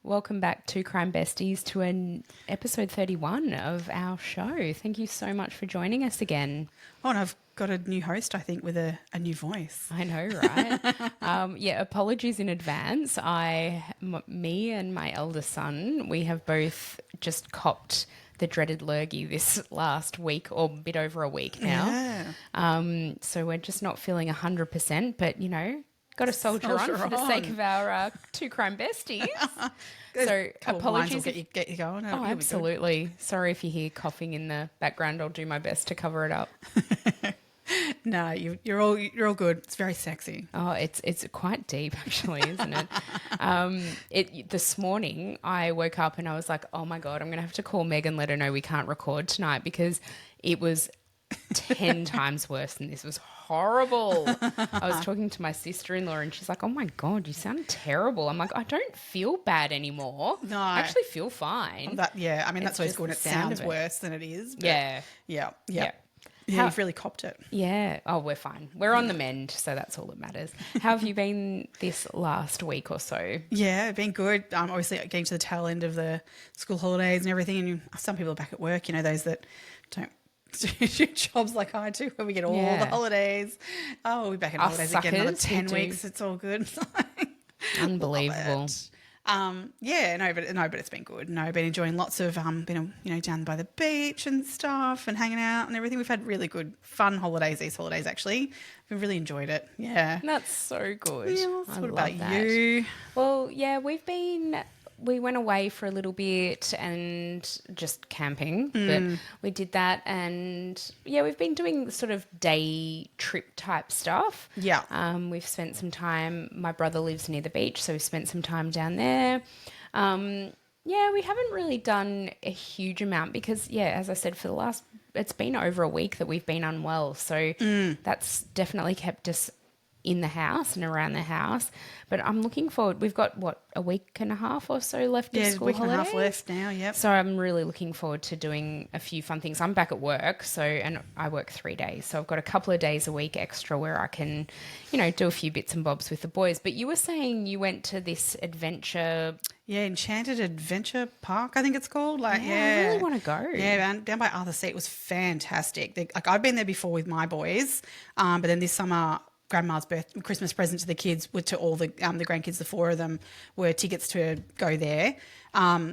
Welcome back, Two Crime Besties, to an episode 31 of our show. Thank you so much for joining us again. Oh, and I've got a new host, I think, with a new voice. I know, right? Apologies in advance. Me and my eldest son, we have both just copped the dreaded lurgy this last week, or a bit over a week now. Yeah. So we're just not feeling 100%, but, you know, got to soldier on for the sake of our Two Crime Besties. So apologies. Will get you going. Oh, absolutely. Sorry if you hear coughing in the background. I'll do my best to cover it up. No, you're all good. It's very sexy. Oh, it's quite deep actually, isn't it? This morning I woke up and I was like, oh my God, I'm going to have to call Meg and let her know we can't record tonight because it was 10 times worse than this. It was horrible. I was talking to my sister-in-law and she's like, oh my God, you sound terrible. I'm like, I don't feel bad anymore. No. I actually feel fine. That's always good. It sounds worse than it is. But Yeah. Yeah, you've really copped it. Yeah. Oh, we're fine. We're on the mend, so that's all that matters. How have you been this last week or so? Yeah, been good. Obviously getting to the tail end of the school holidays and everything, and some people are back at work, you know, those that don't do jobs like I do where we get all the holidays. Oh, we'll be back in holidays again another 10 weeks. It's all good. Unbelievable. But it's been good. No, I've been enjoying lots of down by the beach and stuff and hanging out and everything. We've had really good, fun holidays these holidays actually. We've really enjoyed it. Yeah. That's so good. Yeah, what about you? Well, yeah, we went away for a little bit and just camping, but we did that and we've been doing sort of day trip type stuff. Yeah. We've spent some time, my brother lives near the beach, so we spent some time down there. We haven't really done a huge amount because, as I said, it's been over a week that we've been unwell. So that's definitely kept us in the house and around the house. But I'm looking forward. We've got, a week and a half or so left of school holidays? Yeah, a week and a half left now, yep. So I'm really looking forward to doing a few fun things. I'm back at work, and I work 3 days. So I've got a couple of days a week extra where I can, do a few bits and bobs with the boys. But you were saying you went to this adventure... Yeah, Enchanted Adventure Park, I think it's called. I really want to go. Yeah, down by Arthur Seat. It was fantastic. I've been there before with my boys, but then this summer... Grandma's Christmas present to the kids, to all the grandkids, the 4 of them, were tickets to go there.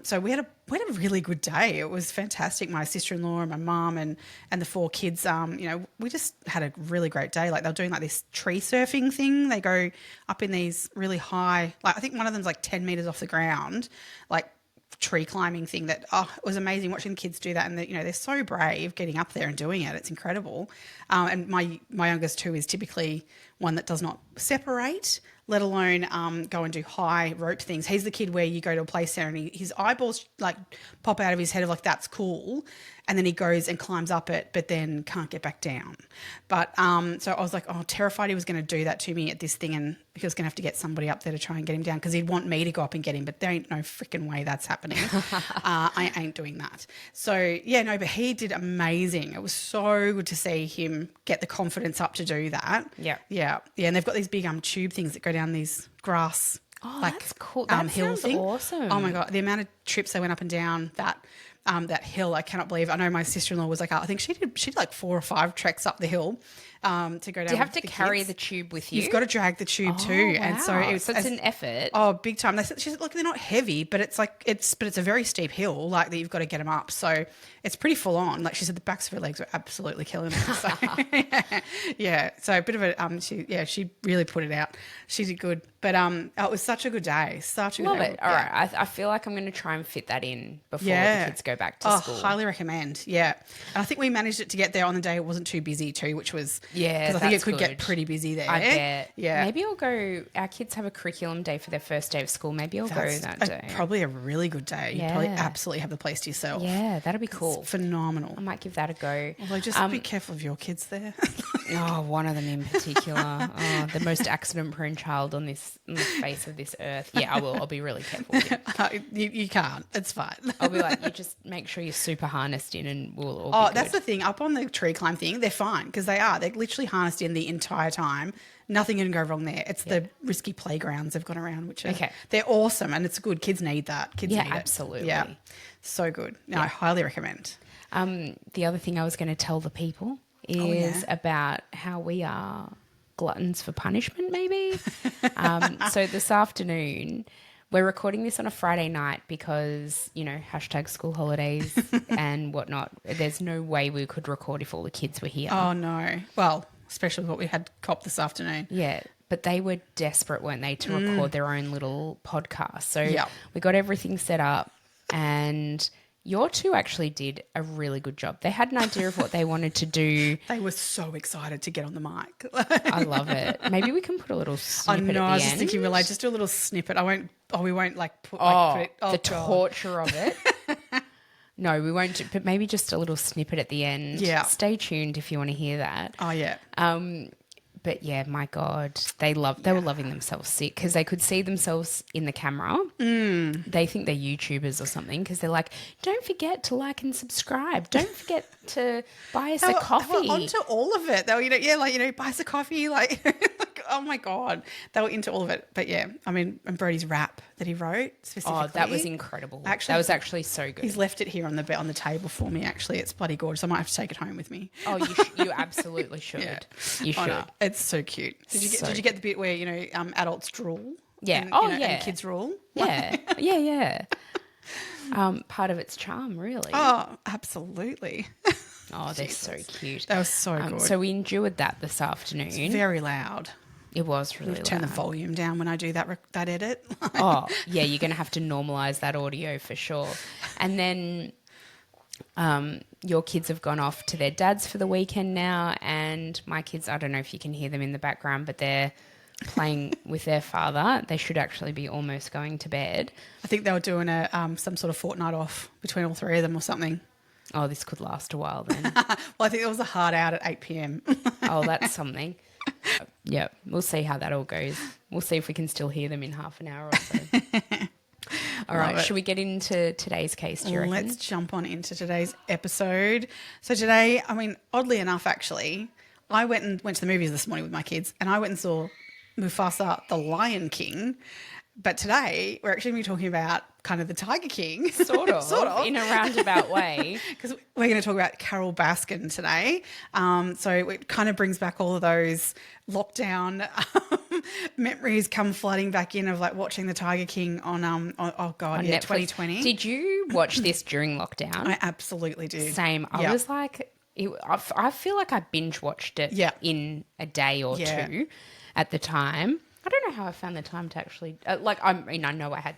So we had a really good day. It was fantastic. My sister-in-law and my mum and the 4 kids, we just had a really great day. Like, they were doing like this tree surfing thing. They go up in these really high, like I think one of them's like 10 metres off the ground, like tree climbing thing that it was amazing watching the kids do that, and they're so brave getting up there and doing it. It's incredible. And my youngest too is typically one that does not separate, let alone go and do high rope things. He's the kid where you go to a play center and his eyeballs like pop out of his head of like, that's cool, and then he goes and climbs up it but then can't get back down. But so I was like, terrified he was going to do that to me at this thing, and he was going to have to get somebody up there to try and get him down because he'd want me to go up and get him, but there ain't no freaking way that's happening. I ain't doing that. So but he did amazing. It was so good to see him get the confidence up to do that. Yeah, and they've got these big tube things that go down these grass that's cool. That hill sounds thing. Awesome. Oh my God, the amount of trips they went up and down that hill, I cannot believe. I know my sister-in-law was like, I think she did like 4 or 5 treks up the hill to go down. Do you have to carry kids. The tube with you? You've got to drag the tube too. Wow. And so it's an effort. Oh, big time. She said, look, they're not heavy, but it's a very steep hill, like that you've got to get them up. So it's pretty full on. Like she said, the backs of her legs were absolutely killing her. So so a bit of a she really put it out. She did good. But it was such a good day. Such a good Love day. It. All right. I feel like I'm going to try and fit that in before the kids go back to school. Highly recommend. Yeah. And I think we managed it to get there on the day it wasn't too busy too, which was because I think it could get pretty busy there. I bet. Yeah. Maybe I'll go. Our kids have a curriculum day for their first day of school. Maybe I'll go that day. Probably a really good day. You probably absolutely have the place to yourself. Yeah, that'd be cool. It's phenomenal. I might give that a go. Although just be careful of your kids there. One of them in particular. The most accident-prone child on the face of this earth. Yeah, I will. I'll be really careful. You can't. It's fine. I'll be like, make sure you're super harnessed in and we'll all Oh, be that's good. the thing. Up on the tree climb thing, they're fine because they are. They're literally harnessed in the entire time. Nothing can go wrong there. It's the risky playgrounds they've got around, which are they're awesome and it's good. Kids need that. Kids need absolutely. it. Yeah, so good. No, I highly recommend. The other thing I was going to tell the people is about how we are gluttons for punishment, maybe. So this afternoon, we're recording this on a Friday night because, hashtag school holidays and whatnot. There's no way we could record if all the kids were here. Oh, no. Well, especially what we had cop this afternoon. Yeah, but they were desperate, weren't they, to record their own little podcast. So we got everything set up and your two actually did a really good job. They had an idea of what they wanted to do. They were so excited to get on the mic. I love it. Maybe we can put a little snippet at the end. I was just thinking, just do a little snippet. We won't put it. Oh, the torture of it. No, we won't, but maybe just a little snippet at the end. Yeah. Stay tuned if you want to hear that. Oh, yeah. But yeah, my God, they were loving themselves sick because they could see themselves in the camera. They think they're YouTubers or something because they're like, don't forget to like and subscribe. Don't forget to buy us a coffee. They were onto all of it. They were, buy us a coffee. Oh my God. They were into all of it. But yeah, and Brody's rap that he wrote specifically. Oh, that was incredible. That was actually so good. He's left it here on the table for me, actually. It's bloody gorgeous. I might have to take it home with me. Oh, you absolutely should. Yeah. You should. No, it's so cute. Did you get the bit where, adults drool? Yeah. And kids drool? Yeah. Yeah. Part of its charm, really. Oh, absolutely. Oh, they're so cute. That was so good. So we endured that this afternoon. It's very loud. It was really loud. Turn the volume down when I do that edit. Oh, yeah, you're going to have to normalise that audio for sure. And then your kids have gone off to their dads for the weekend now, and my kids, I don't know if you can hear them in the background, but they're playing with their father. They should actually be almost going to bed. I think they were doing some sort of fortnight off between all three of them or something. Oh, this could last a while then. Well, I think there was a hard out at 8 p.m. Oh, that's something. Yeah, we'll see how that all goes. We'll see if we can still hear them in half an hour or so. All right, should we get into today's case, do you reckon? Let's jump on into today's episode. So today, oddly enough, actually, I went to the movies this morning with my kids and I went and saw Mufasa, the Lion King. But today, we're actually going to be talking about kind of the Tiger King. Sort of. In a roundabout way. Because we're going to talk about Carol Baskin today. So it kind of brings back all of those lockdown memories come flooding back in of watching the Tiger King on Netflix. 2020. Did you watch this during lockdown? I absolutely did. Same. I was like, I feel like I binge watched it in a day or two at the time. I don't know how I found the time to actually I know I had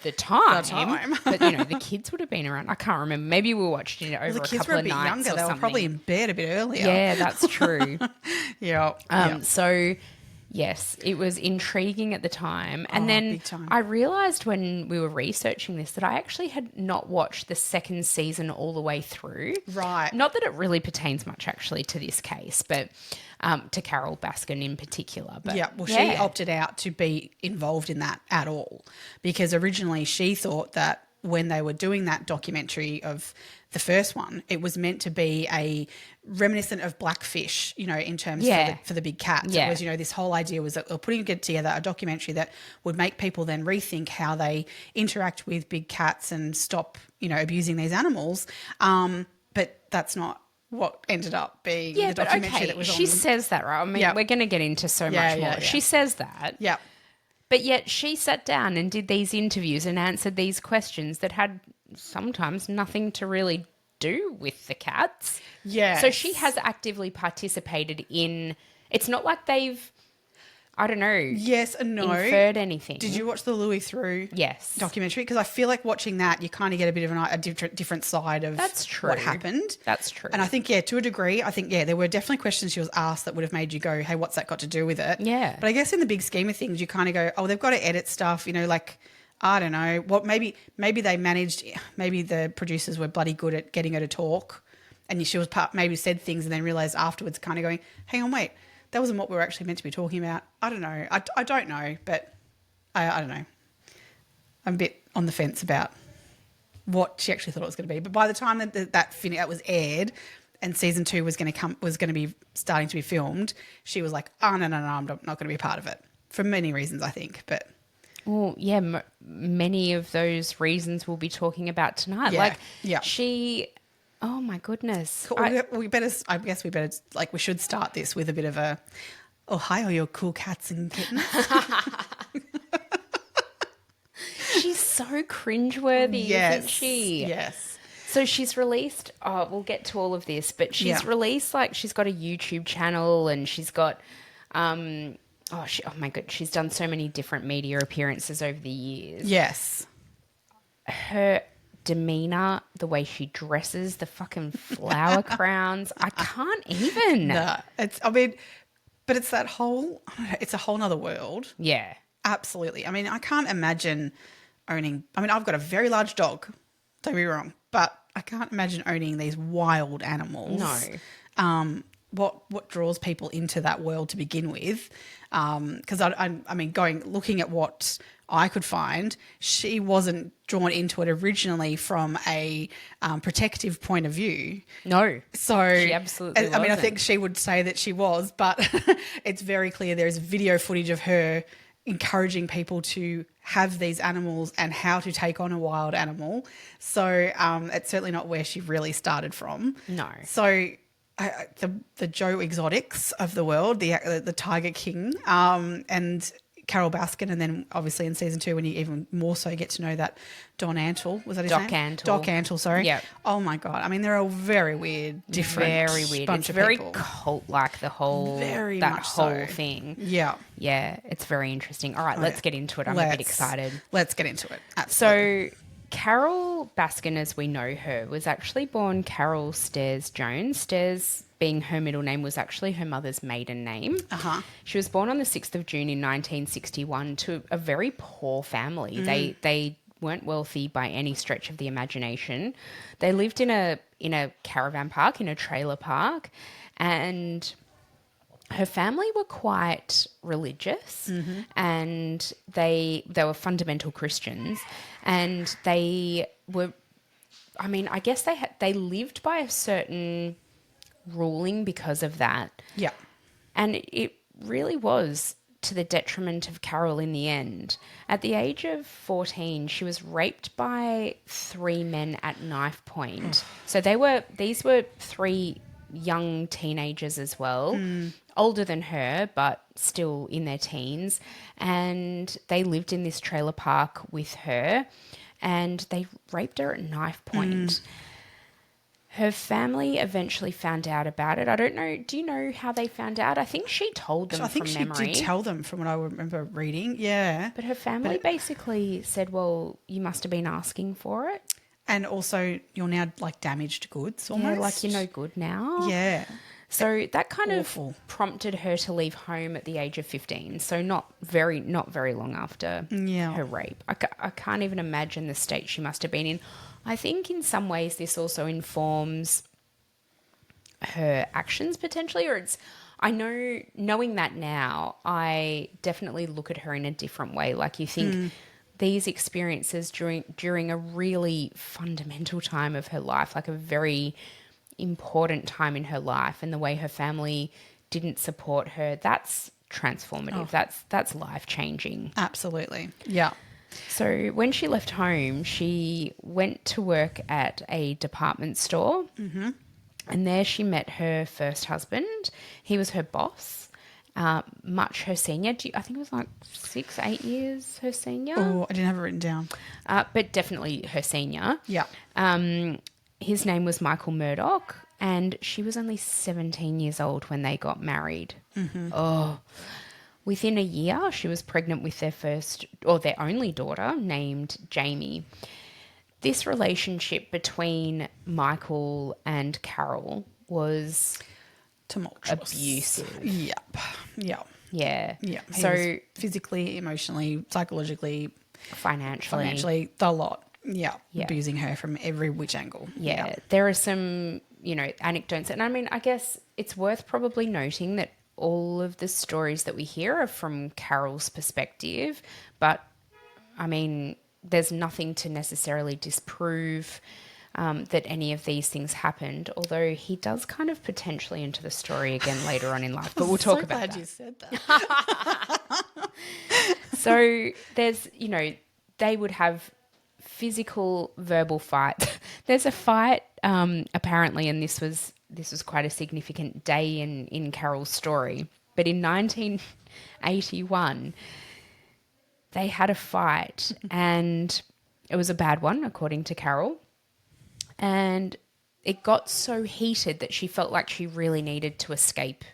the time, but the kids would have been around. I can't remember. Maybe we watched it over a couple of nights. The kids were a bit younger. They were probably in bed a bit earlier. Yeah, that's true. Yeah. So yes, it was intriguing at the time. And then I realised when we were researching this that I actually had not watched the second season all the way through. Right. Not that it really pertains much actually to this case, but to Carol Baskin in particular. But she opted out to be involved in that at all because originally she thought that when they were doing that documentary of the first one, it was meant to be a reminiscent of Blackfish, in terms for the big cats. It was, this whole idea was that they're putting together a documentary that would make people then rethink how they interact with big cats and stop, abusing these animals. But that's not what ended up being the documentary that was on. She says that, right? We're going to get into so much more. She says that. Yeah. But yet she sat down and did these interviews and answered these questions that had sometimes nothing to really do with the cats. Yeah. So she has actively participated in, it's not like they've, I don't know. Yes and no. Inferred anything. Did you watch the Louis Theroux documentary? Because I feel like watching that, you kind of get a bit of a different side of what happened. That's true. And I think, to a degree, there were definitely questions she was asked that would have made you go, hey, what's that got to do with it? Yeah. But I guess in the big scheme of things, you kind of go, oh, they've got to edit stuff, I don't know. What maybe they managed, maybe the producers were bloody good at getting her to talk and she was maybe said things and then realised afterwards kind of going, hang on, wait. That wasn't what we were actually meant to be talking about. I don't know. I don't know, but I don't know. I'm a bit on the fence about what she actually thought it was going to be. But by the time that was aired and season 2 was going to be starting to be filmed, she was like, oh, no, I'm not going to be a part of it. For many reasons, I think. But well, yeah, many of those reasons we'll be talking about tonight. She, oh my goodness. Cool. I guess we better, like, we should start this with a bit of a, oh, hi, all your cool cats and kittens. She's so cringeworthy, isn't she? Yes. So she's released, we'll get to all of this, but she's released, like, she's got a YouTube channel and she's got, oh my God, she's done so many different media appearances over the years. Yes. Her demeanour, the way she dresses, the fucking flower crowns, I can't even. No, but it's that whole, it's a whole nother world. Yeah. Absolutely. I mean, I can't imagine I've got a very large dog, don't be wrong, but I can't imagine owning these wild animals. No. What draws people into that world to begin with? Because looking at what I could find, she wasn't drawn into it originally from a protective point of view. No. So she absolutely wasn't. I think she would say that she was, but it's very clear there's video footage of her encouraging people to have these animals and how to take on a wild animal. So it's certainly not where she really started from. No. So the Joe Exotics of the world, the Tiger King, and Carol Baskin, and then obviously in season 2 when you even more so get to know that Don Antle, was that his name? Doc Antle, sorry. Yeah. Oh my God. I mean, they're all very weird, different very weird. bunch it's of very people. Cult-like, the whole Very that much whole so. thing. Yeah. Yeah, it's very interesting. All right, let's get into it. I'm a bit excited. Let's get into it. Absolutely. So Carol Baskin, as we know her, was actually born Carol Stairs Jones. Stairs being her middle name was actually her mother's maiden name. Uh-huh. She was born on the 6th of June in 1961 to a very poor family. They weren't wealthy by any stretch of the imagination. They lived in a caravan park, in a trailer park, and her family were quite religious, and they were fundamental Christians, and they were, I mean, I guess they lived by a certain ruling because of that. Yeah. And it really was to the detriment of Carol in the end. At the age of 14, she was raped by 3 men at knife point. So these were 3 young teenagers as well, older than her, but still in their teens. And they lived in this trailer park with her, and they raped her at knife point. Her family eventually found out about it. I don't know. Do you know how they found out? I think she told them from memory. I think she did tell them from what I remember reading. Yeah. But her family basically said, well, you must have been asking for it. And also you're now like damaged goods almost. Yeah, like you're no good now. Yeah. So that kind of prompted her to leave home at the age of 15. So not very long after her rape. I can't even imagine the state she must have been in. I think in some ways this also informs her actions potentially, or knowing that now, I definitely look at her in a different way. Like you think these experiences during a really fundamental time of her life, like a very important time in her life, and the way her family didn't support her, that's transformative. That's life-changing. Absolutely. Yeah. So when she left home, she went to work at a department store, and there she met her first husband. He was her boss, much her senior. I think it was like 6-8 years her senior. Oh, I didn't have it written down. But definitely her senior. Yeah. His name was Michael Murdoch, and she was only 17 years old when they got married. Oh. Within a year, she was pregnant with their only daughter, named Jamie. This relationship between Michael and Carol was tumultuous, abusive. Yep. Yeah. Yeah. Yeah. So physically, emotionally, psychologically, financially, the lot. Yeah. Abusing her from every which angle. Yeah. There are some, anecdotes. And I mean, I guess it's worth probably noting that all of the stories that we hear are from Carol's perspective, but I mean, there's nothing to necessarily disprove that any of these things happened, although he does kind of potentially enter the story again later on in life, but we'll talk about that. I'm so glad you said that. So there's, they would have physical, verbal fights. There's a fight, apparently, and this was quite a significant day in Carole's story. But in 1981, they had a fight, and it was a bad one, according to Carole. And it got so heated that she felt like she really needed to escape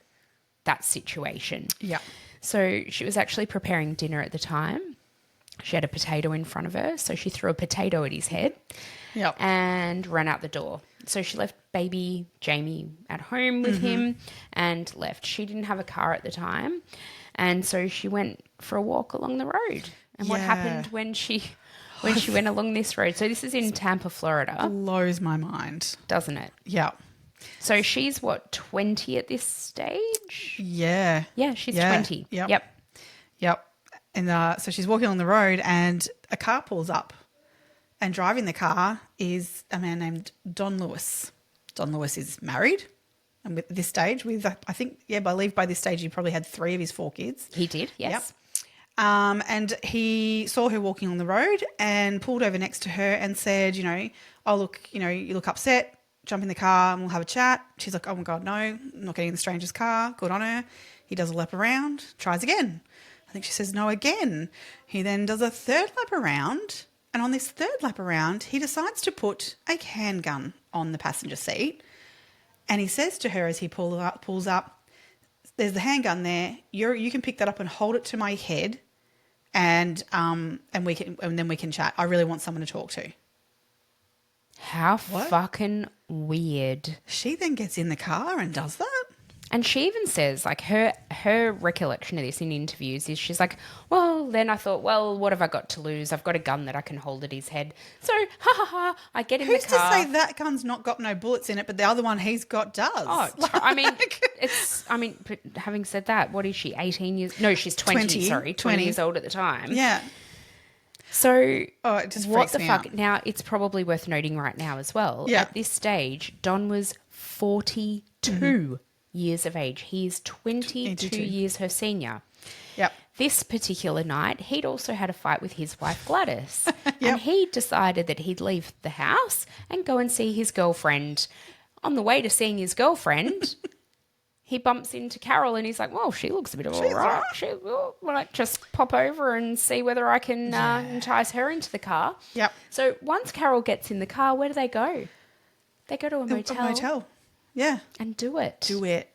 that situation. Yeah. So she was actually preparing dinner at the time. She had a potato in front of her, so she threw a potato at his head and ran out the door. So she left baby Jamie at home with him and left. She didn't have a car at the time, and so she went for a walk along the road. And what happened when she went along this road? So this is in Tampa, Florida. Blows my mind. Doesn't it? Yeah. So she's, 20 at this stage? Yeah. Yeah, she's 20. Yep. And so she's walking along the road and a car pulls up, and driving the car is a man named Don Lewis. Don Lewis is married, and at this stage, I believe by this stage he probably had 3 of his 4 kids. He did, yes. Yep. And he saw her walking on the road and pulled over next to her and said, oh, look, you look upset. Jump in the car and we'll have a chat. She's like, oh, my God, no, I'm not getting in the stranger's car. Good on her. He does a lap around, tries again. I think she says no again. He then does a 3rd lap around, and on this 3rd lap around, he decides to put a handgun on the passenger seat, and he says to her as he pulls up, there's the handgun there. You can pick that up and hold it to my head, and then we can chat. I really want someone to talk to. How fucking weird. She then gets in the car and does that. And she even says, like, her recollection of this in interviews is she's like, well, then I thought, well, what have I got to lose? I've got a gun that I can hold at his head. So, I get in the car. Who's to say that gun's not got no bullets in it, but the other one he's got does? Oh, but having said that, what is she, 18 years? No, she's 20 years old at the time. Yeah. So, it just freaks me out. Now, it's probably worth noting right now as well. Yeah. At this stage, Don was 42 years of age. He is 22 years her senior. Yep. This particular night, he'd also had a fight with his wife, Gladys. And he decided that he'd leave the house and go and see his girlfriend. On the way to seeing his girlfriend, he bumps into Carole and he's like, well, she looks a bit all right. Will I just pop over and see whether I can entice her into the car? Yep. So once Carole gets in the car, where do they go? They go to a motel. A motel. Yeah. And do it. Do it.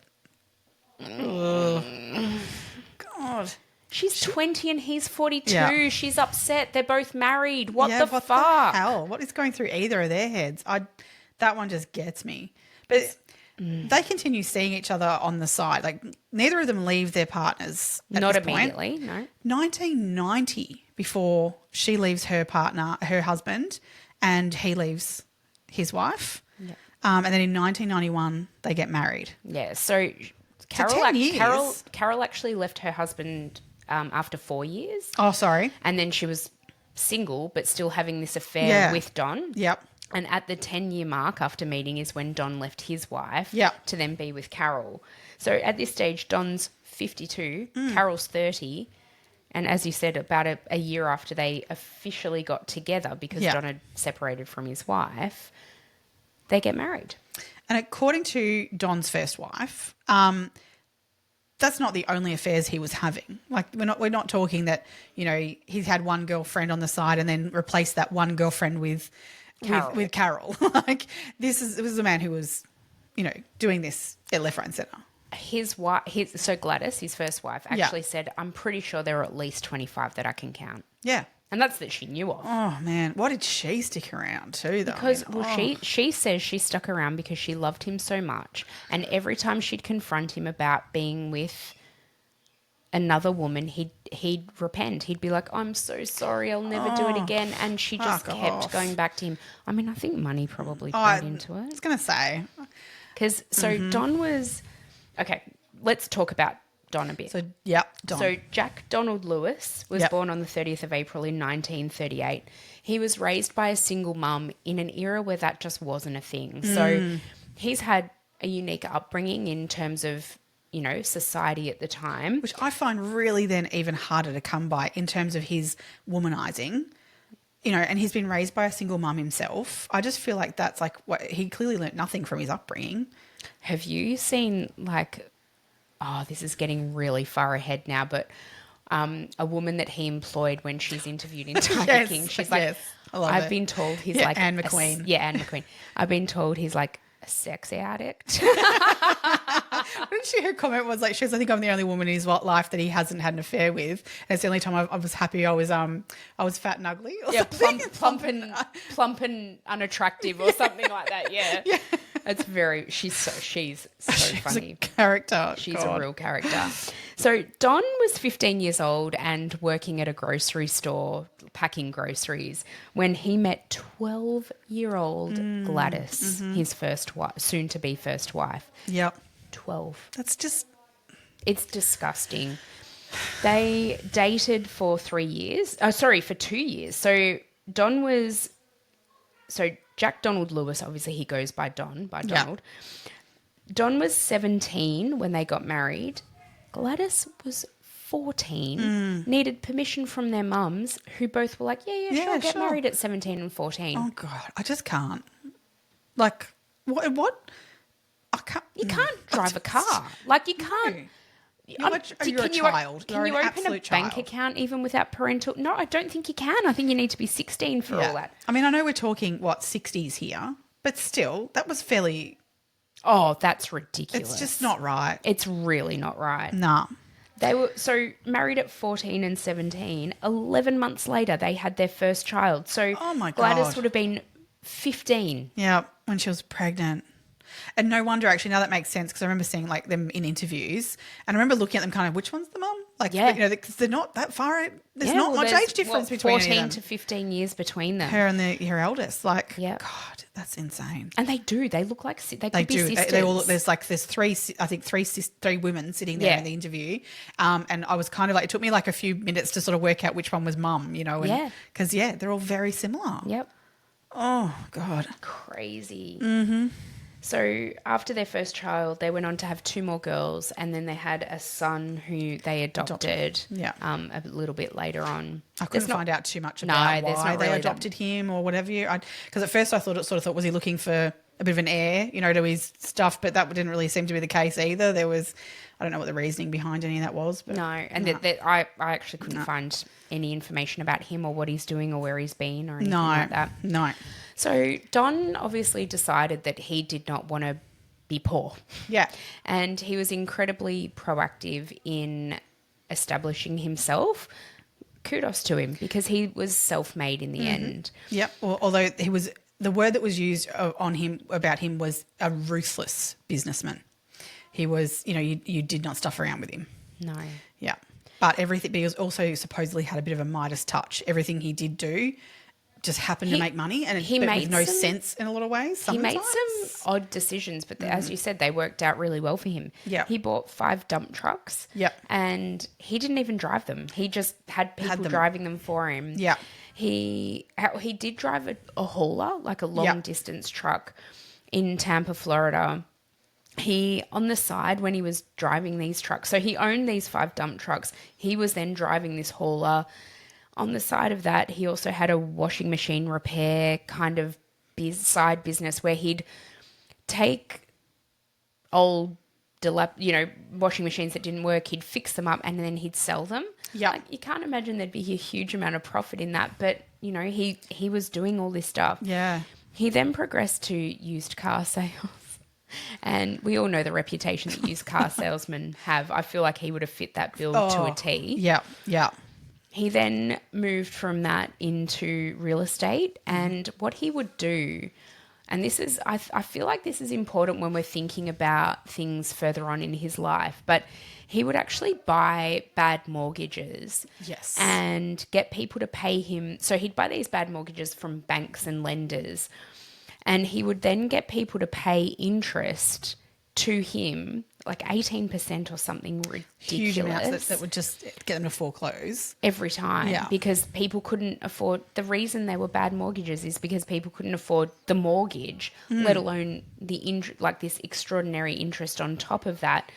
God. She's 20 and he's 42. Yeah. She's upset. They're both married. What the fuck? The hell? What is going through either of their heads? That one just gets me. But they continue seeing each other on the side. Like, neither of them leave their partners at Not this immediately, point. no. 1990 before she leaves her partner, her husband, and he leaves his wife. Yep. And then in 1991, they get married. Yeah, so Carole, 10 years. Carole actually left her husband after 4 years. Oh, sorry. And then she was single but still having this affair with Don. Yep. And at the 10-year mark after meeting is when Don left his wife to then be with Carole. So at this stage, Don's 52, Carole's 30. And as you said, about a year after they officially got together because Don had separated from his wife, they get married. And according to Don's first wife, that's not the only affairs he was having. Like, we're not talking that, he's had one girlfriend on the side and then replaced that one girlfriend with Carole. Like, it was a man who was, doing this at left, right and centre. His wife, so Gladys, his first wife, actually said, I'm pretty sure there are at least 25 that I can count. Yeah. And that's that she knew of. Oh, man. Why did she stick around too, though? Because, she says she stuck around because she loved him so much. And every time she'd confront him about being with another woman, he'd repent. He'd be like, I'm so sorry, I'll never do it again. And she just kept going back to him. I mean, I think money probably played into it. I was going to say. Because, Don was... Okay, let's talk about Don a bit. So, yep, Don. So Jack Donald Lewis was Yep. born on the 30th of April in 1938. He was raised by a single mum in an era where that just wasn't a thing. So he's had a unique upbringing in terms of, you know, society at the time. Which I find really then even harder to come by in terms of his womanizing, you know, and he's been raised by a single mum himself. I just feel like that's like what he clearly learnt nothing from his upbringing. Have you seen, like, oh, this is getting really far ahead now, but a woman that he employed when she's interviewed in Tiger Yes, King, she's like, yes, I love I've it. been told he's Yeah, like Anne McQueen. Anne McQueen. I've been told he's like a sexy addict. Didn't she? Her comment was like, "She goes, I think I'm the only woman in his life that he hasn't had an affair with, and it's the only time I was happy I was fat and ugly." Or Yeah, something. plump and unattractive or something like that. Yeah, Yeah. It's very. She's so She's funny. a character. She's God. a real character. So Don was 15 years old and working at a grocery store, packing groceries, when he met 12-year-old Gladys, his first wife, soon-to-be first wife. Yep. 12. That's just. It's disgusting. They dated for 3 years. Oh, sorry, for 2 years. So Jack Donald Lewis, obviously he goes by Donald. Don was 17 when they got married. Gladys was 14, needed permission from their mums, who both were like, yeah, sure, get married at 17 and 14. Oh God, I just can't. Like what? I can't. You can't drive a car. Like, you can't. You're a child. Can you open a bank account even without parental? No, I don't think you can. I think you need to be 16 for all that. I mean, I know we're talking, 60s here, but still, that was fairly... Oh, that's ridiculous. It's just not right. It's really not right. Nah. They were married at 14 and 17. 11 months later, they had their first child. So Oh my Gladys God. would have been 15. Yeah, when she was pregnant. And no wonder, actually, now that makes sense, because I remember seeing like them in interviews, and I remember looking at them kind of, which one's the mum? Like, Yeah. you know, because they're not that far. There's Yeah, not well, much there's, age difference between 14 any of to them. 15 years between them. Her and her eldest. Like, Yeah. God, that's insane. And they do. They look like they could They be do. sisters. They all look, there's three women sitting there Yeah. in the interview. And I was kind of like, it took me like a few minutes to sort of work out which one was mum, you know. And, Yeah. Because, they're all very similar. Yep. Oh, God. Crazy. Mm-hmm. So after their first child, they went on to have 2 more girls, and then they had a son who they adopted. Yeah. A little bit later on. I couldn't find out too much about there's why not they really adopted him or whatever. Because at first I thought, was he looking for a bit of an heir, you know, to his stuff? But that didn't really seem to be the case either. There was, I don't know what the reasoning behind any of that was. But No, and I actually couldn't find any information about him or what he's doing or where he's been or anything like that. No. So Don obviously decided that he did not want to be poor. Yeah. And he was incredibly proactive in establishing himself. Kudos to him, because he was self-made in the end. Yep. Although the word that was used about him was a ruthless businessman. He was, you know, you did not stuff around with him. No. Yeah. But he was also supposedly had a bit of a Midas touch. Everything he did do just happened to make money, and it made no sense in a lot of ways. Sometimes. He made some odd decisions, but as you said, they worked out really well for him. Yeah. He bought 5 dump trucks. Yep. And he didn't even drive them. He just had people driving them for him. Yeah. He did drive a hauler, like a long distance truck in Tampa, Florida. On the side when he was driving these trucks, so he owned these 5 dump trucks. He was then driving this hauler. On the side of that, he also had a washing machine repair kind of side business where he'd take old, washing machines that didn't work, he'd fix them up and then he'd sell them. Yeah. Like, you can't imagine there'd be a huge amount of profit in that, but, you know, he was doing all this stuff. Yeah. He then progressed to used car sales. And we all know the reputation that used car salesmen have. I feel like he would have fit that bill to a T. Yeah. Yeah. He then moved from that into real estate, and what he would do, and this is, I feel like this is important when we're thinking about things further on in his life, but he would actually buy bad mortgages. Yes. And get people to pay him. So he'd buy these bad mortgages from banks and lenders, and he would then get people to pay interest to him, like 18% or something ridiculous. Huge amounts that would just get them to foreclose. Every time. Yeah. Because people couldn't afford, the reason they were bad mortgages is because people couldn't afford the mortgage, let alone this extraordinary interest on top of that.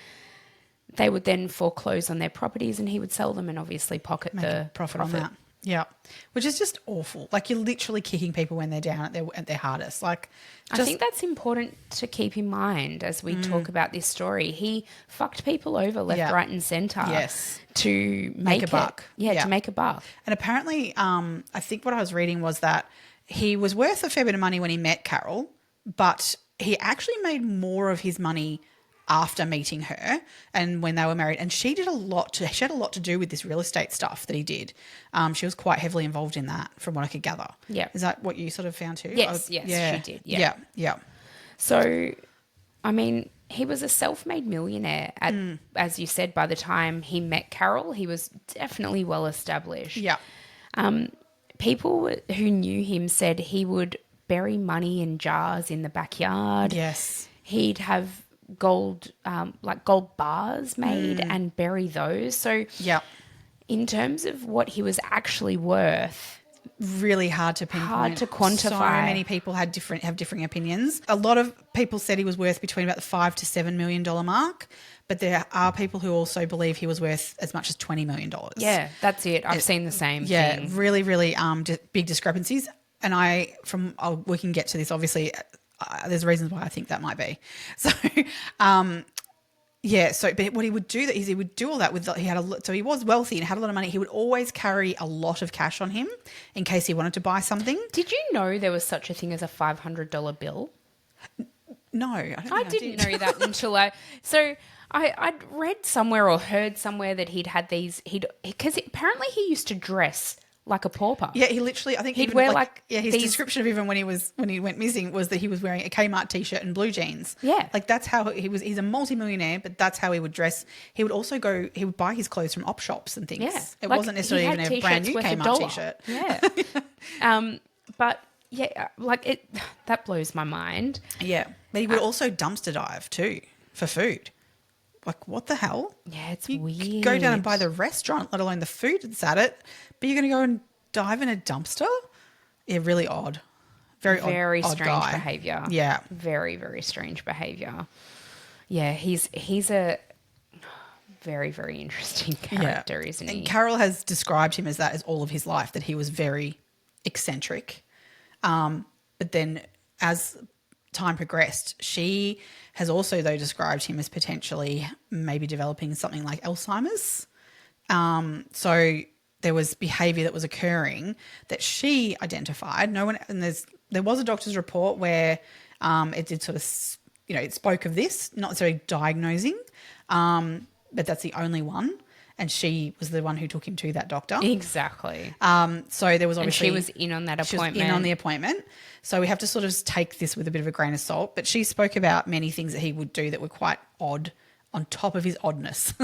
They would then foreclose on their properties and he would sell them and obviously pocket the profit on that. Yeah, which is just awful. Like, you're literally kicking people when they're down at their hardest. Like, I think that's important to keep in mind as we talk about this story. He fucked people over left, right, and centre. Yes. To make a buck. Yeah, to make a buck. And apparently, I think what I was reading was that he was worth a fair bit of money when he met Carol, but he actually made more of his money after meeting her and when they were married. And she had a lot to do with this real estate stuff that he did. She was quite heavily involved in that from what I could gather. Yeah. Is that what you sort of found too? Yes, she did. Yeah. So, I mean, he was a self-made millionaire as you said, by the time he met Carol, he was definitely well established. Yeah. People who knew him said he would bury money in jars in the backyard. Yes. He'd have gold bars made and bury those. So yeah, in terms of what he was actually worth, really hard to pinpoint, hard to quantify. So many people have differing opinions. A lot of people said he was worth between about the $5 to $7 million mark, but there are people who also believe he was worth as much as $20 million. Yeah, that's it. I've seen the same thing. Yeah, really, really big discrepancies. And we can get to this obviously. There's reasons why I think that might be. So, but what he would do is he would do all that with, so he was wealthy and had a lot of money. He would always carry a lot of cash on him in case he wanted to buy something. Did you know there was such a thing as a $500 bill? No, I didn't know that until I'd read somewhere or heard somewhere that he'd had these, because apparently he used to dress like a pauper. Yeah, he literally, I think he'd wear his description of even when he went missing was that he was wearing a Kmart t-shirt and blue jeans. Yeah. Like, that's how he's a multi-millionaire, but that's how he would dress. He would also would buy his clothes from op shops and things. Yeah. It wasn't necessarily even a brand new Kmart t-shirt. Yeah. But yeah, that blows my mind. Yeah. But he would also dumpster dive too for food. Like, what the hell? Yeah, it's you weird. Go down and buy the restaurant, let alone the food that's at it, but you're going to go and dive in a dumpster? Yeah, really odd. Very strange guy. behaviour. Yeah. Very, very strange behaviour. Yeah, he's a very, very interesting character, isn't he? And Carol has described him as all of his life, that he was very eccentric. But then as time progressed, she has also, though, described him as potentially maybe developing something like Alzheimer's. So there was behaviour that was occurring that she identified. There was a doctor's report where it did sort of, it spoke of this, not necessarily diagnosing, but that's the only one. And she was the one who took him to that doctor. Exactly. So there was obviously... And she was in on that appointment. She was in on the appointment. So we have to sort of take this with a bit of a grain of salt. But she spoke about many things that he would do that were quite odd on top of his oddness.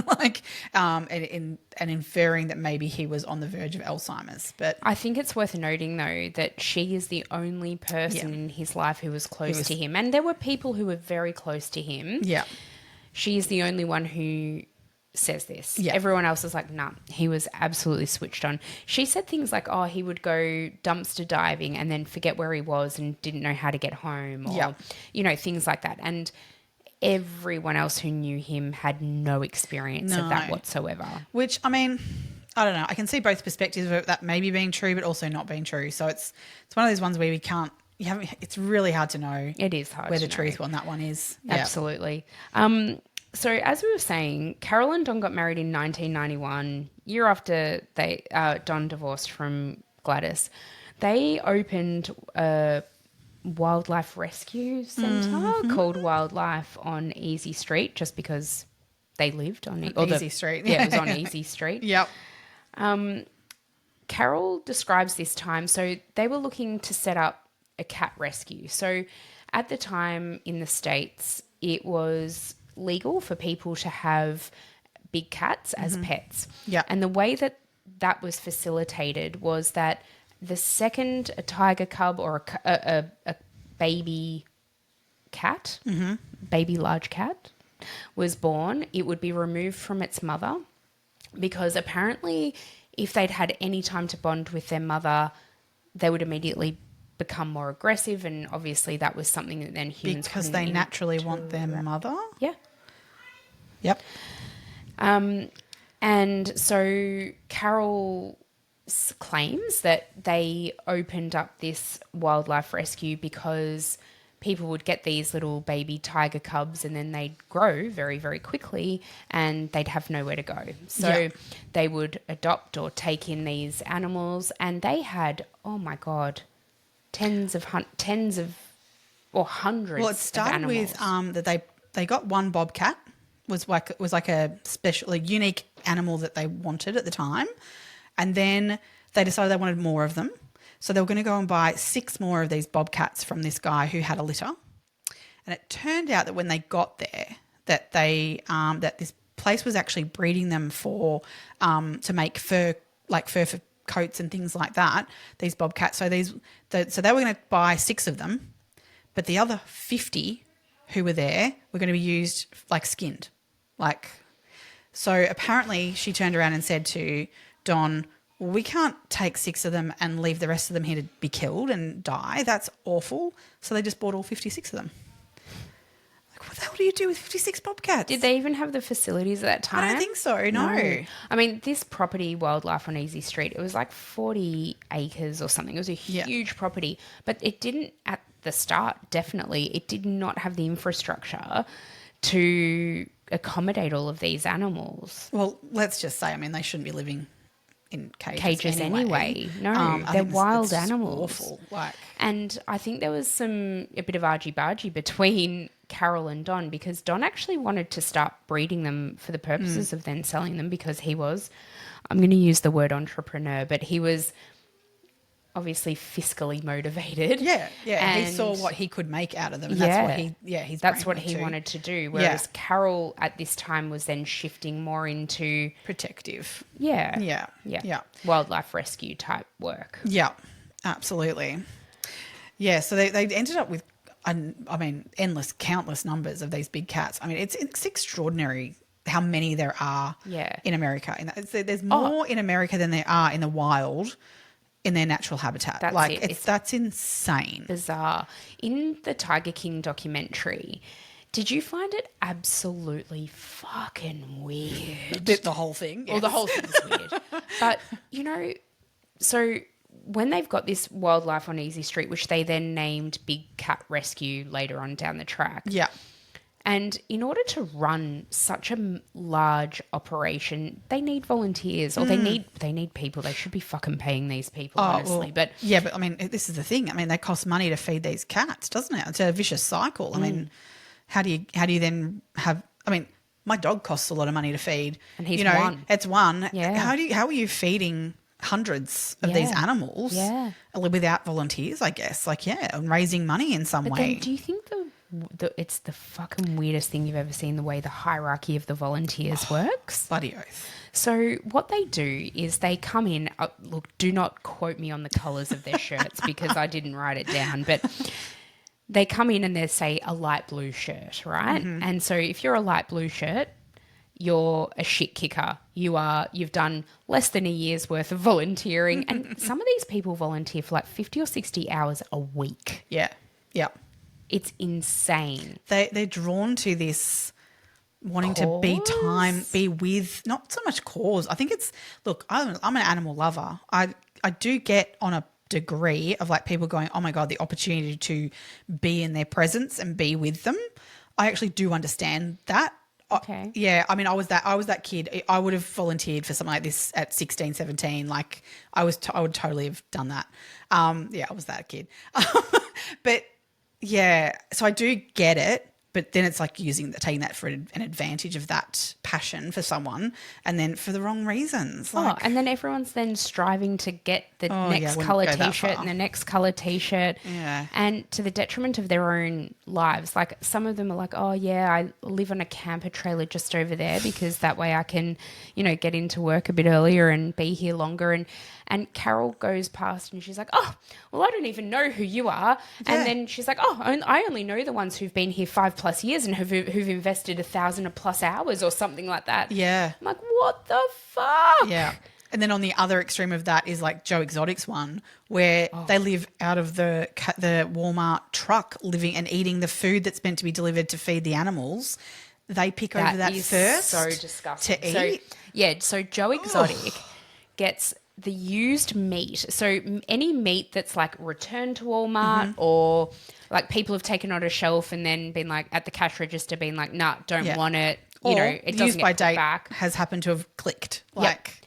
And inferring that maybe he was on the verge of Alzheimer's. But I think it's worth noting, though, that she is the only person in his life who was close to him. And there were people who were very close to him. Yeah. She is the only one who says this. Yeah. Everyone else is like, nah, he was absolutely switched on. She said things like, oh, he would go dumpster diving and then forget where he was and didn't know how to get home, or, things like that. And everyone else who knew him had no experience of that whatsoever. Which, I mean, I don't know. I can see both perspectives of that maybe being true, but also not being true. So it's one of those ones where it's really hard to know. It is hard where to the truth on that one is. Absolutely. So as we were saying, Carol and Don got married in 1991, year after Don divorced from Gladys. They opened a wildlife rescue centre called Wildlife on Easy Street, just because they lived on Easy Street. Yeah, it was on Easy Street. Yep. Carol describes this time. So they were looking to set up a cat rescue. So at the time in the States, it was legal for people to have big cats as pets. Yeah. And the way that was facilitated was that the second a tiger cub or a baby cat, baby large cat, was born, it would be removed from its mother, because apparently if they'd had any time to bond with their mother, they would immediately become more aggressive, and obviously that was something that then humans Because couldn't they naturally want their mother? Yeah. Yep. And so Carol claims that they opened up this wildlife rescue because people would get these little baby tiger cubs and then they'd grow very, very quickly and they'd have nowhere to go. So they would adopt or take in these animals, and they had, oh my God, tens of or hundreds. Well, it started with that they got one bobcat, was like a unique animal that they wanted at the time, and then they decided they wanted more of them. So they were going to go and buy 6 more of these bobcats from this guy who had a litter. And it turned out that when they got there, that that this place was actually breeding them for to make fur for coats and things like that. These bobcats. So they were going to buy 6 of them, but the other 50 who were there were going to be used skinned, So apparently she turned around and said to Don, well, we can't take 6 of them and leave the rest of them here to be killed and die. That's awful. So they just bought all 56 of them. What the hell do you do with 56 bobcats? Did they even have the facilities at that time? I don't think so, no. I mean, this property, Wildlife on Easy Street, it was like 40 acres or something. It was a huge property. But it didn't, at the start, definitely, it did not have the infrastructure to accommodate all of these animals. Well, let's just say, they shouldn't be living in cages anyway. No, they're wild animals. Awful. And I think there was a bit of argy-bargy between Carol and Don, because Don actually wanted to start breeding them for the purposes of then selling them, because he was, I'm going to use the word entrepreneur, but he was obviously fiscally motivated. Yeah. And he saw what he could make out of them. And that's what he wanted to do. Whereas Carol at this time was then shifting more into protective. Yeah. Wildlife rescue type work. Yeah, absolutely. Yeah, so they ended up with, countless numbers of these big cats. It's extraordinary how many there are in America. There's more in America than there are in the wild in their natural habitat. That's insane. Bizarre. In the Tiger King documentary, did you find it absolutely fucking weird? The whole thing? Well, the whole thing's weird. But, so when they've got this Wildlife on Easy Street, which they then named Big Cat Rescue later on down the track. Yeah. And in order to run such a large operation, they need volunteers, or they need people. They should be fucking paying these people, honestly. Well, but this is the thing. They cost money to feed these cats, doesn't it? It's a vicious cycle. How do you then have? My dog costs a lot of money to feed, and he's one. It's one. Yeah. How are you feeding hundreds of these animals without volunteers? I guess, and raising money in some way. Then do you think it's the fucking weirdest thing you've ever seen, the way the hierarchy of the volunteers works? Bloody oath. So what they do is they come in, look, do not quote me on the colours of their shirts because I didn't write it down, but they come in and they say a light blue shirt, right? Mm-hmm. And so if you're a light blue shirt, you're a shit kicker. You've done less than a year's worth of volunteering. And some of these people volunteer for 50 or 60 hours a week. Yeah. Yeah. It's insane. They're drawn to this wanting to be with, not so much cause. I think it's, look, I'm an animal lover. I do get on a degree of people going, oh my God, the opportunity to be in their presence and be with them. I actually do understand that. Okay. Yeah, I was that kid. I would have volunteered for something like this at 16, 17. I would totally have done that. I was that kid. But yeah, so I do get it, but then it's taking that for an advantage of that passion for someone, and then for the wrong reasons. And then everyone's then striving to get the next colour T-shirt and the next colour T-shirt, and to the detriment of their own lives. Some of them are I live on a camper trailer just over there because that way I can, get into work a bit earlier and be here longer. And Carol goes past and she's like, oh, well, I don't even know who you are. Yeah. And then she's like, oh, I only know the ones who've been here 5+ years and who've invested 1,000+ hours or something like that. Yeah. I'm like, what the fuck? Yeah. And then on the other extreme of that is like Joe Exotic's one, where they live out of the Walmart truck, living and eating the food that's meant to be delivered to feed the animals. They pick over that is first so disgusting. to eat. So Joe Exotic gets the used meat. So any meat that's like returned to Walmart or like people have taken it on a shelf and then been like at the cash register being like, nah, don't want it. Or It doesn't used get by put date back. has happened to have clicked. Like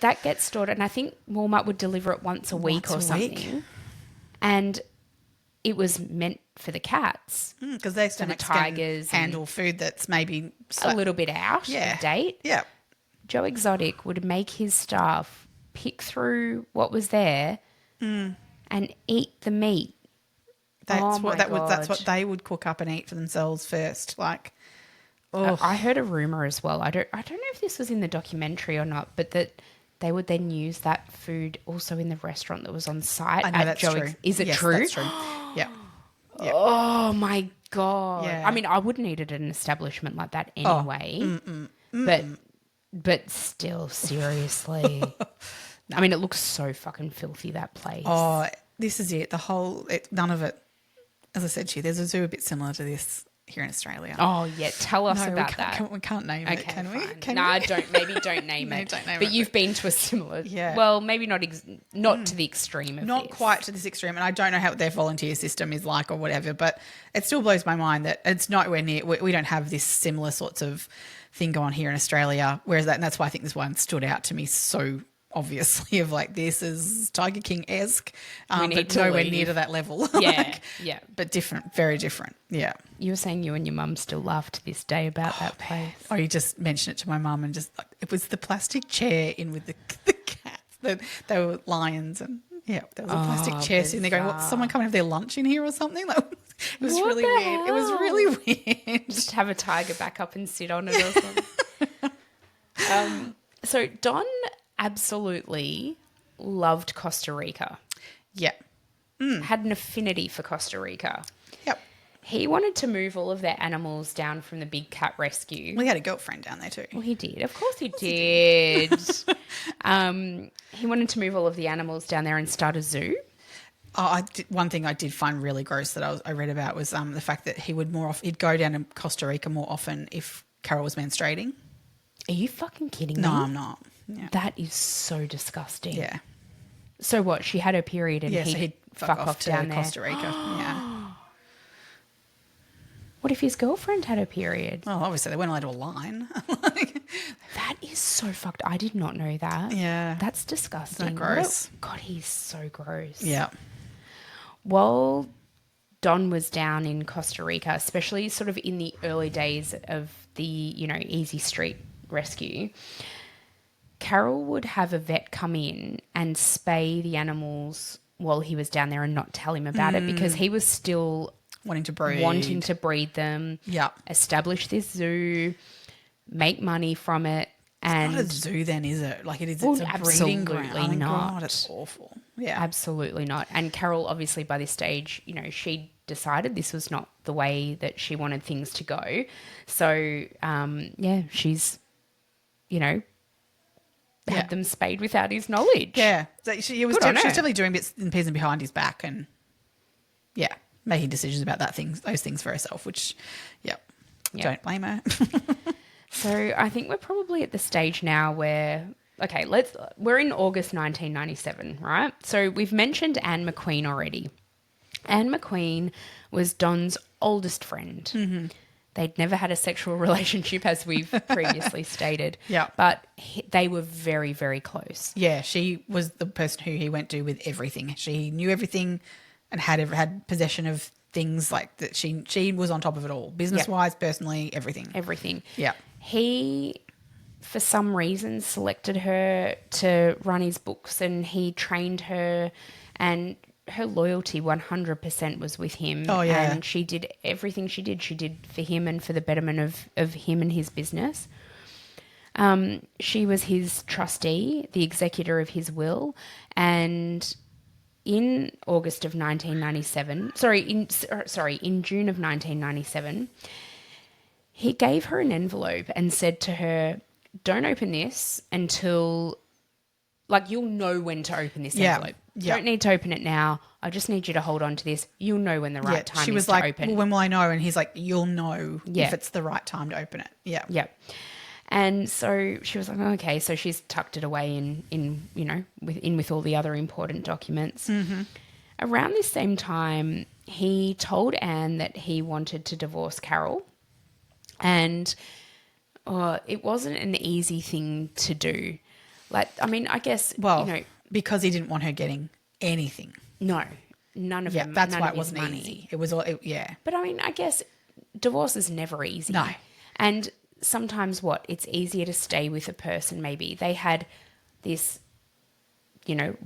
That gets stored, and I think Walmart would deliver it once a week or something. And it was meant for the cats. because they still the tigers handle food that's maybe a little bit out of date. Yeah. Joe Exotic would make his staff pick through what was there and eat the meat. That's what they would cook up and eat for themselves first. Like, I heard a rumor as well. I don't know if this was in the documentary or not, but that they would then use that food also in the restaurant that was on site. I know that's true. Is it yes, true? That's true. Yeah. Oh my God. Yeah. I mean, I wouldn't eat it at an establishment like that anyway. But still, seriously. I mean, it looks so fucking filthy, that place. Oh, this is it. None of it. As I said to you, there's a zoo a bit similar to this here in Australia. Oh, yeah. Tell us about that. We can't name it, can we? No, maybe don't name No, it. don't name but it. you've been to a similar. Yeah. Well, maybe not to the extreme of Not this. quite to this extreme, and I don't know how their volunteer system is like or whatever, but it still blows my mind that it's nowhere near. We don't have this similar sorts of thing going here in Australia, and that's why I think this one stood out to me so obviously of like, this is Tiger King-esque, but nowhere near to that level. Yeah, yeah. But different, very different, yeah. You were saying you and your mum still laugh to this day about that place. Oh, you just mentioned it to my mum and just like, it was the plastic chair in with the cats. They were lions and there was a plastic chair sitting there going, someone come and have their lunch in here or something? Like, it was What really the weird. hell? It was really weird. Just have a tiger back up and sit on it or something. So Don absolutely loved Costa Rica. Yeah. Had an affinity for Costa Rica. Yep. He wanted to move all of their animals down from the big cat rescue. Well, he had a girlfriend down there too. Well, he did. Of course he did. He wanted to move all of the animals down there and start a zoo. One thing I did find really gross that I read about was the fact that he'd go down to Costa Rica more often if Carol was menstruating. Are you fucking kidding me? No, I'm not. Yeah. That is so disgusting. Yeah. So what? She had her period and So he'd fuck off to down Costa there. Rica. Yeah. What if his girlfriend had a period? Well, obviously they weren't allowed to align. That is so fucked. I did not know that. Yeah. That's disgusting. Isn't that gross? God, he's so gross. Yeah. While Don was down in Costa Rica, especially sort of in the early days of the, Easy Street rescue, Carol would have a vet come in and spay the animals while he was down there and not tell him about it because he was still Wanting to breed them, Yeah. establish this zoo, make money from it. And Not a zoo then, is it? Like it's a absolutely breeding ground. Oh, not. God, it's awful. Yeah. Absolutely not. And Carol, obviously, by this stage, she decided this was not the way that she wanted things to go. So, she's, had them spayed without his knowledge. Yeah. So she was Good on her. definitely doing bits and pieces behind his back and, making decisions about those things for herself, which, don't blame her. So I think we're probably at the stage now where, we're in August 1997, right? So we've mentioned Anne McQueen already. Anne McQueen was Don's oldest friend. Mm-hmm. They'd never had a sexual relationship, as we've previously stated. Yeah. But they were very, very close. Yeah, she was the person who he went to with everything. She knew everything and had possession of things like that. She was on top of it all, business-wise, personally, everything. Everything. Yeah. He, for some reason, selected her to run his books and he trained her, and her loyalty 100% was with him. Oh, yeah. And she did everything she did for him and for the betterment of him and his business. She was his trustee, the executor of his will, and in August of 1997, in June of 1997, he gave her an envelope and said to her, "Don't open this until, like, you'll know when to open this envelope. Yeah. Don't need to open it now. I just need you to hold on to this. You'll know when the right time She is was to like, open." well, when will I know? And he's like, you'll know Yeah. if it's the right time to open it. Yeah. Yep. And so she was like, oh, okay. So she's tucked it away in with all the other important documents. Mm-hmm. Around this same time, he told Anne that he wanted to divorce Carol. And it wasn't an easy thing to do. Like, I mean, I guess, Well, because he didn't want her getting anything. no, none of Yeah, them. that's none why of it his wasn't money. easy. It was all, yeah. But I mean, I guess divorce is never easy. No. And sometimes it's easier to stay with a person. Maybe they had this,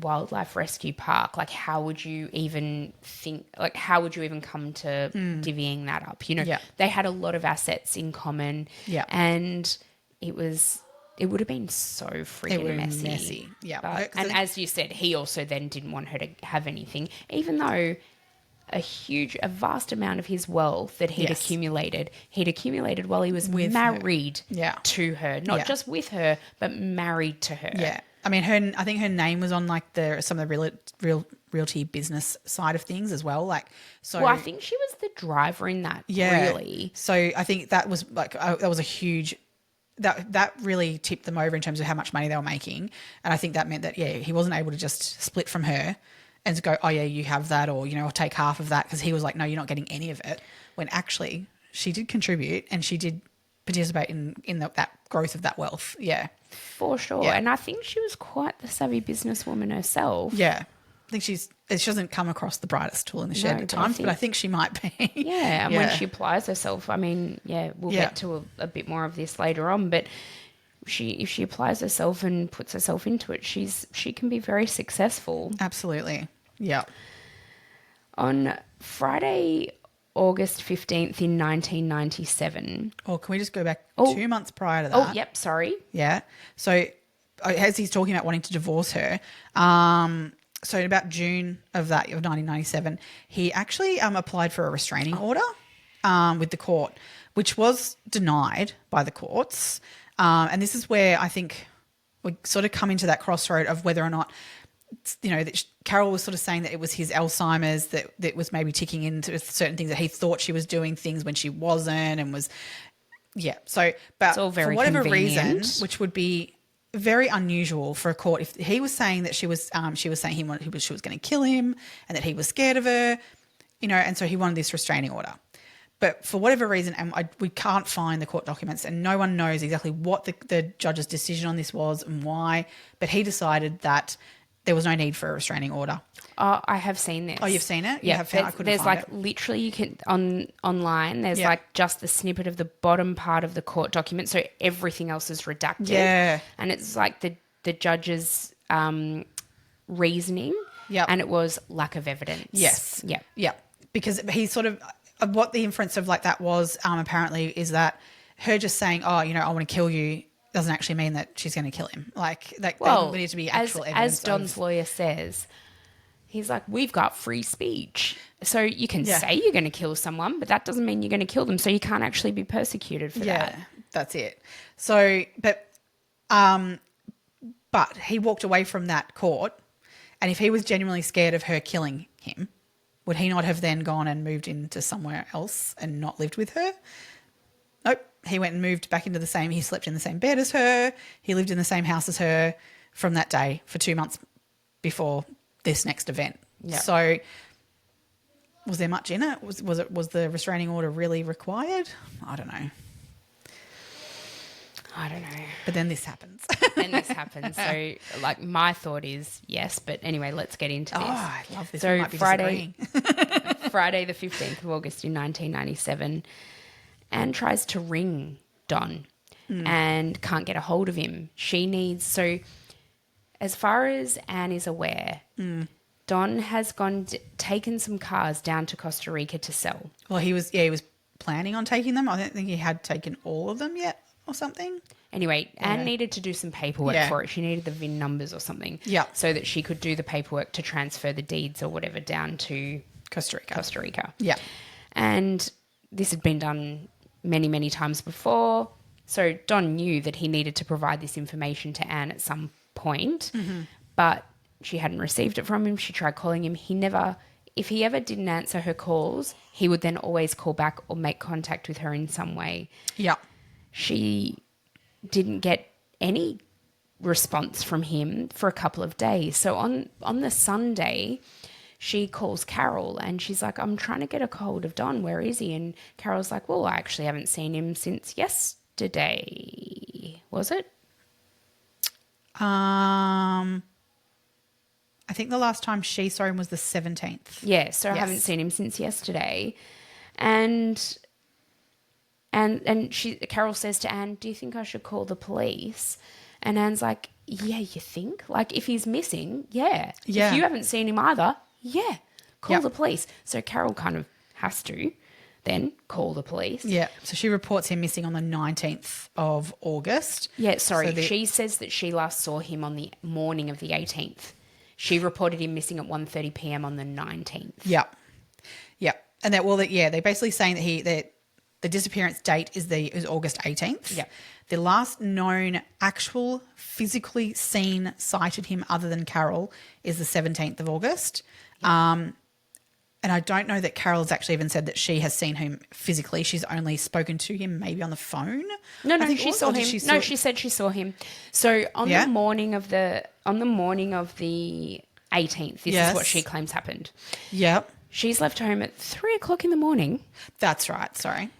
wildlife rescue park. Like, how would you even come to divvying that up? Yeah. They had a lot of assets in common. Yeah. And it would have been so freaking messy. Yeah. And as you said, he also then didn't want her to have anything, even though a vast amount of his wealth that he'd accumulated while he was married to her. Not just with her, but married to her. Yeah. I mean, I think her name was on like some of the realty business side of things as well. Like, so. Well, I think she was the driver in that, really. So I think that was like, that was a huge, that really tipped them over in terms of how much money they were making. And I think that meant that, he wasn't able to just split from her and to go, oh yeah, you have that, or, I'll take half of that. Because he was like, no, you're not getting any of it. When actually she did contribute and she did participate in that growth of that wealth. Yeah. For sure. Yeah. And I think she was quite the savvy businesswoman herself. Yeah. I think she doesn't come across the brightest tool in the shed at times, but I think she might be. Yeah. And when she applies herself, I mean, we'll get to a bit more of this later on, but if she applies herself and puts herself into it, she can be very successful. Absolutely. Yeah. On Friday, August 15th in 1997. Oh, can we just go back 2 months prior to that? Oh, yep, sorry. Yeah. So as he's talking about wanting to divorce her, so in about June of 1997, he actually applied for a restraining order with the court, which was denied by the courts. And this is where I think we sort of come into that crossroad of whether or not, that Carol was sort of saying that it was his Alzheimer's that was maybe ticking into certain things, that he thought she was doing things when she wasn't, and was, So, but it's all very for whatever convenient. reason, which would be very unusual for a court, if he was saying that she was saying she was going to kill him and that he was scared of her, and so he wanted this restraining order. But for whatever reason, and we can't find the court documents, and no one knows exactly what the judge's decision on this was and why, but he decided that there was no need for a restraining order. I have seen this. Oh, you've seen it? Yeah, I couldn't there's find like it. literally you can online. There's like just the snippet of the bottom part of the court document, so everything else is redacted. Yeah, and it's like the judge's reasoning. Yeah, and it was lack of evidence. Yes. Yeah. Yeah, because he sort of what the inference of like that was apparently is that her just saying, oh, I want to kill you, doesn't actually mean that she's going to kill him. Like, there need to be actual evidence. As Don's lawyer says, he's like, we've got free speech. So you can say you're going to kill someone, but that doesn't mean you're going to kill them. So you can't actually be persecuted for that. Yeah, that's it. So, but he walked away from that court, and if he was genuinely scared of her killing him, would he not have then gone and moved into somewhere else and not lived with her? Nope. He went and moved back into he slept in the same bed as her. He lived in the same house as her from that day for 2 months before this next event. Yeah. So was there much in it? Was the restraining order really required? I don't know. But then this happens. So like my thought is yes, but anyway, let's get into this. Oh, I love this. So we might be Friday disagreeing. the 15th of August in 1997, Anne tries to ring Don and can't get a hold of him. So as far as Anne is aware, Don has taken some cars down to Costa Rica to sell. Well, he was planning on taking them. I don't think he had taken all of them yet or something. Anyway, Anne needed to do some paperwork for it. She needed the VIN numbers or something. Yeah. So that she could do the paperwork to transfer the deeds or whatever down to Costa Rica. Yeah. And this had been done many, many times before. So Don knew that he needed to provide this information to Anne at some point, but she hadn't received it from him. She tried calling him. If he ever didn't answer her calls, he would then always call back or make contact with her in some way. Yeah. She didn't get any response from him for a couple of days. So on the Sunday, she calls Carole and she's like, I'm trying to get a hold of Don. Where is he? And Carole's like, well, I actually haven't seen him since yesterday. Was it? I think the last time she saw him was the 17th. Yeah, so I haven't seen him since yesterday. And Carole says to Anne, do you think I should call the police? And Anne's like, yeah, you think? Like, if he's missing, yeah. If you haven't seen him either, call the police. So Carole kind of has to then call the police. Yeah, so she reports him missing on the 19th of August. Yeah, sorry. So she says that she last saw him on the morning of the 18th. She reported him missing at 1:30 p.m. on the 19th. Yeah. Yeah. And they're basically saying that the disappearance date is August 18th. Yeah. The last known actual physically seen sighted him other than Carole is the 17th of August. Yeah. And I don't know that Carol's actually even said that she has seen him physically. She's only spoken to him maybe on the phone. No, she saw him. She said she saw him. So on the morning of the 18th, this is what she claims happened. Yep. She's left home at 3:00 in the morning. That's right. Sorry.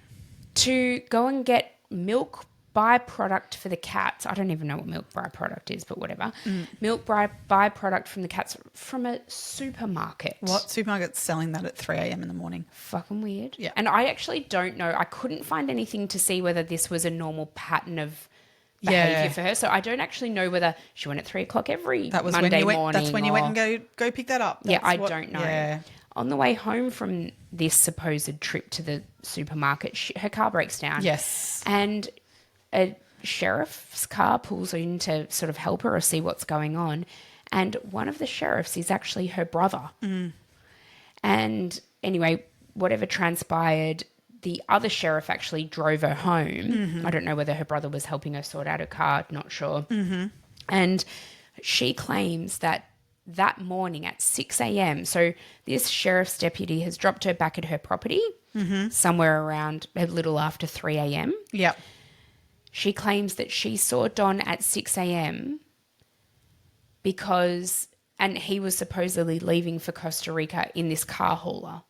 To go and get milk byproduct for the cats. I don't even know what milk byproduct is, but whatever. Milk byproduct from the cats from a supermarket. What supermarket's selling that at 3 a.m. in the morning? Fucking weird. Yeah. And I actually don't know. I couldn't find anything to see whether this was a normal pattern of behaviour for her. So I don't actually know whether she went at 3:00 every Monday morning. That's when you went and go pick that up. I don't know. Yeah. On the way home from this supposed trip to the supermarket, her car breaks down. Yes. And a sheriff's car pulls in to sort of help her or see what's going on. And one of the sheriffs is actually her brother. And anyway, whatever transpired, the other sheriff actually drove her home. I don't know whether her brother was helping her sort out her car, not sure. And she claims that morning at 6 a.m., so this sheriff's deputy has dropped her back at her property somewhere around a little after 3 a.m. Yep. She claims that she saw Don at 6 a.m. and he was supposedly leaving for Costa Rica in this car hauler.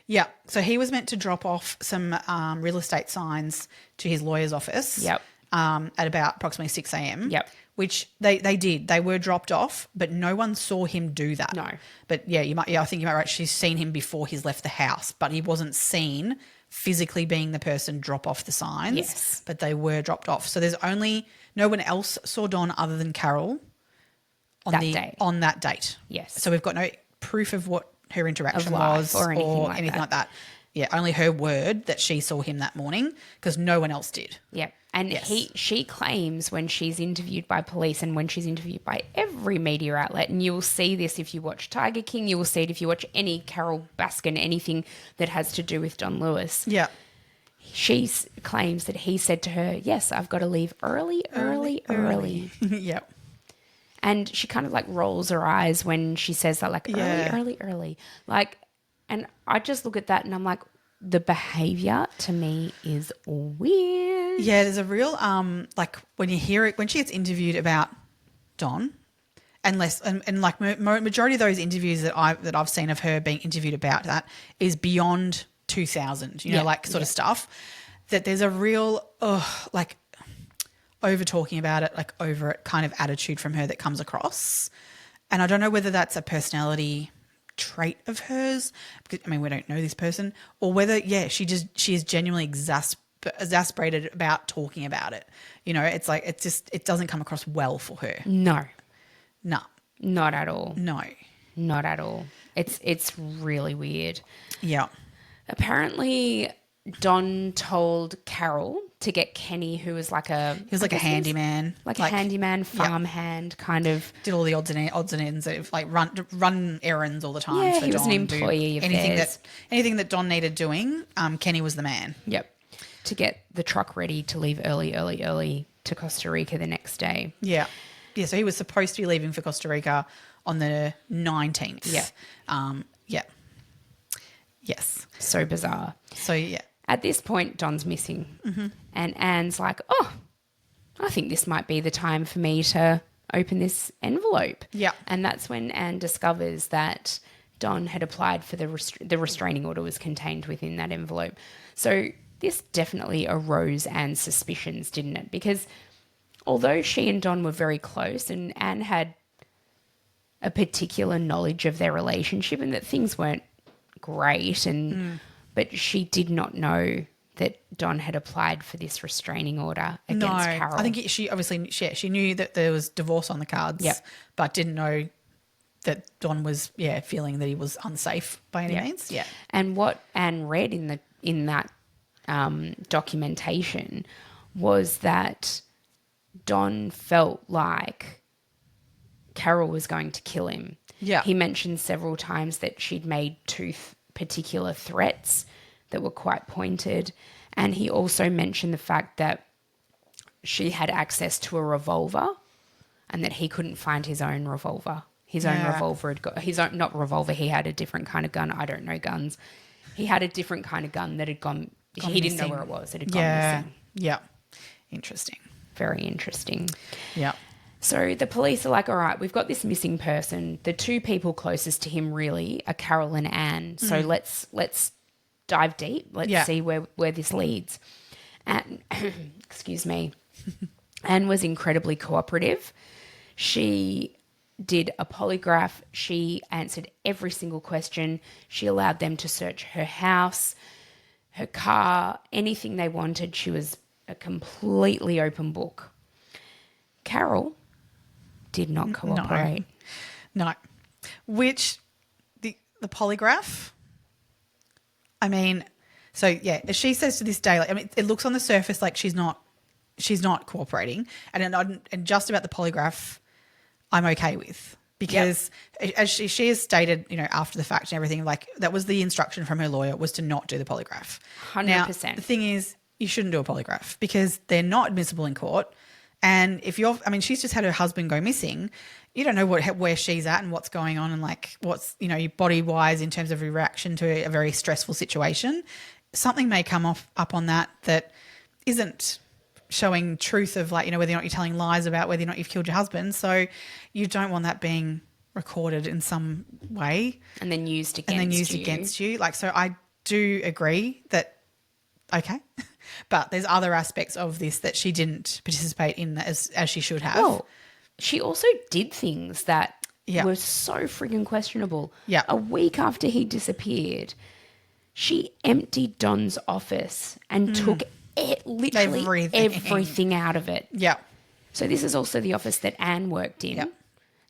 Yeah. So he was meant to drop off some real estate signs to his lawyer's office. Yep. At about approximately 6 a.m. Yep. Which they did. They were dropped off, but no one saw him do that. No. But I think you might be right. She's seen him before he's left the house, but he wasn't seen physically being the person drop off the signs. Yes. But they were dropped off. So no one else saw Don other than Carole on that date. Yes. So we've got no proof of what her interaction was or anything like that. Yeah, only her word that she saw him that morning because no one else did. Yep. And she claims when she's interviewed by police and when she's interviewed by every media outlet, and you will see this if you watch Tiger King, you will see it if you watch any Carol Baskin, anything that has to do with Don Lewis. Yeah. She claims that he said to her, yes, I've got to leave early. Yeah. And she kind of like rolls her eyes when she says that, like, early. Like, and I just look at that and I'm like, the behavior to me is weird. Yeah, there's a real like when you hear it when she gets interviewed about Don, and majority of those interviews that I've seen of her being interviewed about that is beyond 2000, of stuff. That there's a real over talking about it, like over it kind of attitude from her that comes across, and I don't know whether that's a personality trait of hers, because we don't know this person, or whether she is genuinely exasperated about talking about it. It's like it doesn't come across well for her. No, not at all. Not at all. It's really weird. Yeah. Apparently Don told Carole to get Kenny, who was like a... He was like a handyman. Like a handyman, farmhand kind of... Did all the odds and ends of like run errands all the time. Yeah, for he was an Don, employee of anything theirs. anything that Don needed doing, Kenny was the man. Yep. To get the truck ready to leave early to Costa Rica the next day. Yeah. Yeah, so he was supposed to be leaving for Costa Rica on the 19th. Yeah. Yeah. Yes. So bizarre. So, yeah. At this point, Don's missing. Mm-hmm. And Anne's like, oh, I think this might be the time for me to open this envelope. Yeah. And that's when Anne discovers that Don had applied for the restraining order was contained within that envelope. So this definitely arose Anne's suspicions, didn't it? Because although she and Don were very close and Anne had a particular knowledge of their relationship and that things weren't great, but she did not know that Don had applied for this restraining order against Carole. I think she obviously she knew that there was divorce on the cards, but didn't know that Don was feeling that he was unsafe by any means. Yeah. And what Anne read in that documentation was that Don felt like Carole was going to kill him. Yeah. He mentioned several times that she'd made two particular threats that were quite pointed. And he also mentioned the fact that she had access to a revolver and that he couldn't find his own revolver. His own revolver had got his own, not revolver, he had a different kind of gun. I don't know guns. He had a different kind of gun that had gone he didn't know where it was. It had gone missing. Yeah. Interesting. Very interesting. Yeah. So the police are like, all right, we've got this missing person. The two people closest to him really are Carole and Anne. So let's dive deep. Let's see where this leads. And excuse me. Anne was incredibly cooperative. She did a polygraph. She answered every single question. She allowed them to search her house, her car, anything they wanted. She was a completely open book. Carole did not cooperate. No. Which the polygraph, I mean, so yeah, as she says to this day, like, I mean, it looks on the surface like she's not cooperating, and just about the polygraph, I'm okay with, because as she has stated, after the fact and everything, like that was the instruction from her lawyer, was to not do the polygraph. 100%. Now, the thing is, you shouldn't do a polygraph because they're not admissible in court. And if she's just had her husband go missing. You don't know where she's at and what's going on and like what's, body wise in terms of your reaction to a very stressful situation. Something may come up on that isn't showing truth of like, whether or not you're telling lies about whether or not you've killed your husband. So you don't want that being recorded in some way. And then used against you. Like, so I do agree that, okay. But there's other aspects of this that she didn't participate in as she should have. Well, she also did things that were so friggin' questionable. Yeah. A week after he disappeared, she emptied Don's office and took literally everything out of it. Yeah. So this is also the office that Anne worked in. Yep.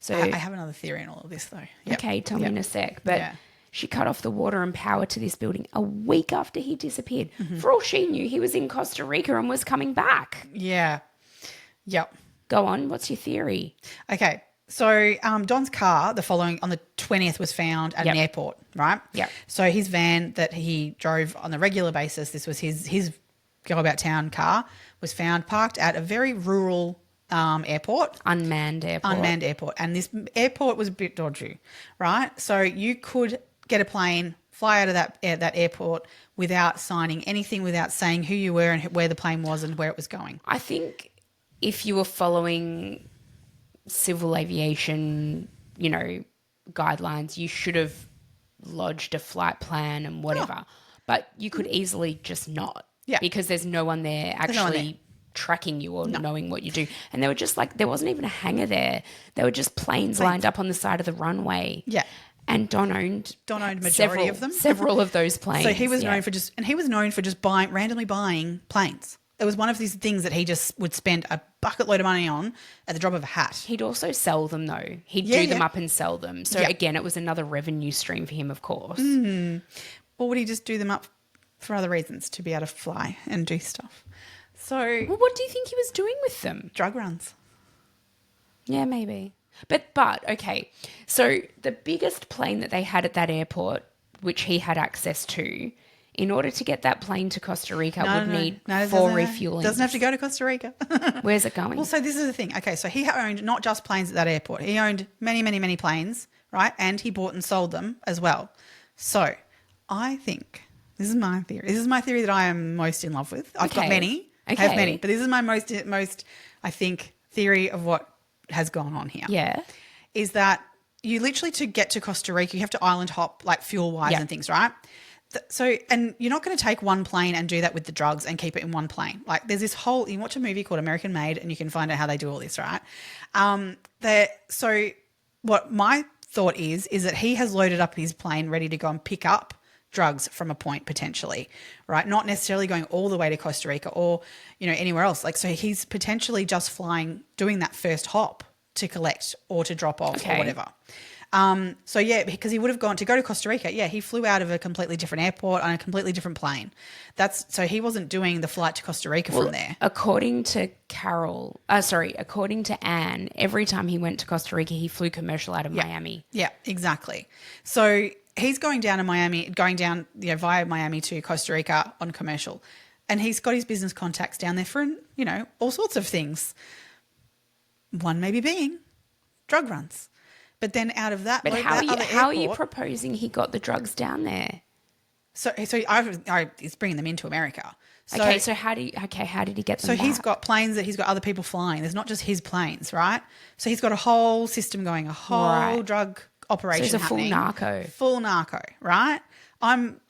So I have another theory in all of this though. Yep. Okay, tell me in a sec. But she cut off the water and power to this building a week after he disappeared. Mm-hmm. For all she knew, he was in Costa Rica and was coming back. Yeah. Yep. Go on. What's your theory? Okay. So Don's car, on the 20th, was found at an airport, right? Yeah. So his van that he drove on a regular basis, this was his go about town car, was found parked at a very rural airport. Unmanned airport. And this airport was a bit dodgy, right? So you could get a plane, fly out of that airport without signing anything, without saying who you were and where the plane was and where it was going. I think if you were following civil aviation, guidelines, you should have lodged a flight plan and whatever. But you could easily just not. Yeah. Because there's no one there actually tracking you or knowing what you do. And they were just like, there wasn't even a hangar there. There were just planes lined up on the side of the runway. Yeah. And Don owned majority of them. Several of those planes. So he was known for just randomly buying planes. It was one of these things that he just would spend a bucket load of money on at the drop of a hat. He'd also sell them though. He'd do them up and sell them. So again, it was another revenue stream for him, of course. Mm-hmm. Or would he just do them up for other reasons, to be able to fly and do stuff? So Well, what do you think he was doing with them? drug runs. Yeah, maybe. But okay. So the biggest plane that they had at that airport, which he had access to, in order to get that plane to Costa Rica, would need it 4 doesn't- refueling. Doesn't have to go to Costa Rica. Where's it going? Well, so this is the thing. Okay, so he owned not just planes at that airport. He owned many, many, many planes, right? And he bought and sold them as well. So I think this is my theory. This is my theory that I am most in love with. I've got many. I have many, but this is my most, I think, theory of what has gone on here. Yeah. Is that you literally, to get to Costa Rica, you have to island hop, like fuel-wise and things, right? So, and you're not going to take one plane and do that with the drugs and keep it in one plane. Like there's this whole, you watch a movie called American Made and you can find out how they do all this, right? So what my thought is that he has loaded up his plane ready to go and pick up drugs from a point potentially, right? Not necessarily going all the way to Costa Rica or, anywhere else. Like, so he's potentially just flying, doing that first hop to collect or to drop off or whatever. So yeah, because he would have gone to go to Costa Rica. Yeah, he flew out of a completely different airport on a completely different plane. So he wasn't doing the flight to Costa Rica from there. According to according to Anne, every time he went to Costa Rica, he flew commercial out of Miami. Yeah, exactly. So he's going down to Miami, via Miami to Costa Rica on commercial. And he's got his business contacts down there for, all sorts of things. One maybe being drug runs. But then out of that, but how are you proposing he got the drugs down there? So it's bringing them into America. So how did he get them? So back? he's got planes that he's got other people flying. There's not just his planes, right? So he's got a whole system going, a whole drug operation. So he's a full narco, right? I'm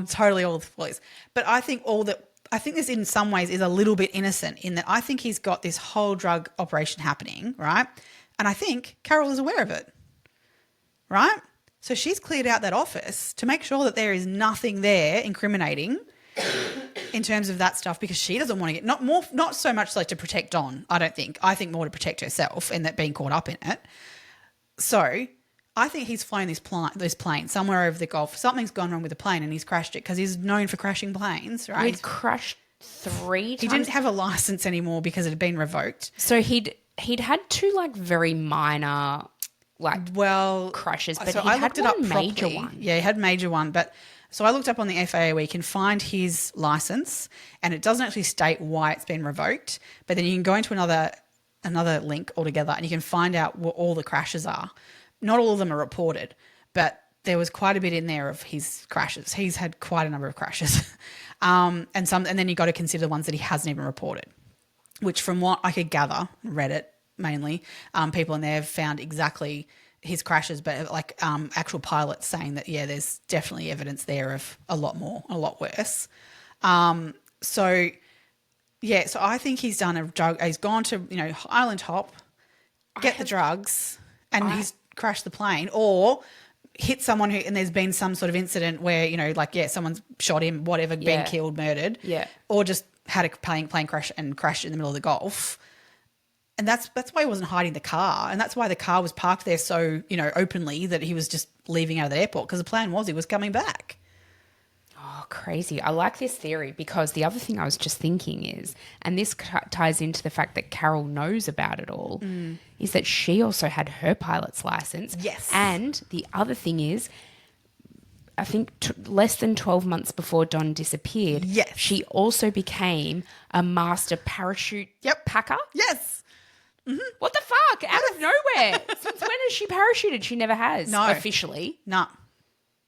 totally all for this. But I think this in some ways is a little bit innocent in that I think he's got this whole drug operation happening, right? And I think Carole is aware of it, right? So she's cleared out that office to make sure that there is nothing there incriminating in terms of that stuff, because she doesn't want to get not so much like to protect Don. I don't think. I think more to protect herself and that being caught up in it. So I think he's flown this plane somewhere over the Gulf. Something's gone wrong with the plane and he's crashed it because he's known for crashing planes, right? He'd crashed 3 times. He didn't have a license anymore because it had been revoked. So he'd had 2 very minor crashes, but so he had one major one. Yeah, he had a major one. But so I looked up on the FAA where you can find his license and it doesn't actually state why it's been revoked. But then you can go into another link altogether and you can find out what all the crashes are. Not all of them are reported, but there was quite a bit in there of his crashes. He's had quite a number of crashes. And then you got to consider the ones that he hasn't even reported, which from what I could gather, Reddit mainly, people in there have found exactly his crashes, but actual pilots saying that, yeah, there's definitely evidence there of a lot more, a lot worse. So I think he's done a drug. He's gone to, island hop, get the drugs, and he's crashed the plane or hit someone and there's been some sort of incident where, someone's shot him, whatever, been killed, murdered. Yeah. Or just had a plane crash and crashed in the middle of the Gulf. And that's why he wasn't hiding the car. And that's why the car was parked there so, openly that he was just leaving out of the airport, because the plan was he was coming back. Oh, crazy. I like this theory because the other thing I was just thinking is, and this ties into the fact that Carole knows about it all, is that she also had her pilot's license. Yes. And the other thing is, I think less than 12 months before Don disappeared, yes, she also became a master parachute packer. Yes. Mm-hmm. What the fuck? Out of nowhere. Since when has she parachuted? She never has. No. Officially. No.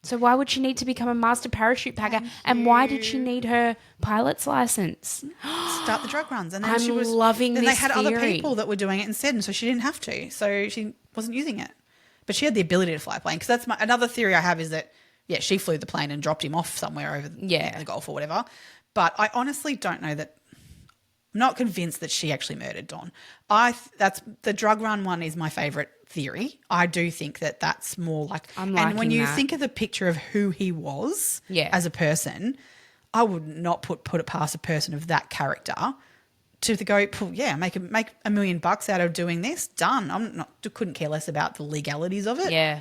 So why would she need to become a master parachute packer? And why did she need her pilot's license? Start the drug runs. And then I'm loving this Then they had theory. other people that were doing it instead, and so she didn't have to. So she wasn't using it. But she had the ability to fly a plane. Because that's another theory I have is that, she flew the plane and dropped him off somewhere over the Gulf or whatever. But I honestly don't know that. I'm not convinced that she actually murdered Don. That's the drug run one is my favourite theory. I do think that that's more like, and when you think of the picture of who he was as a person, I would not put it past a person of that character to go, make $1 million out of doing this. Done. Couldn't care less about the legalities of it. Yeah.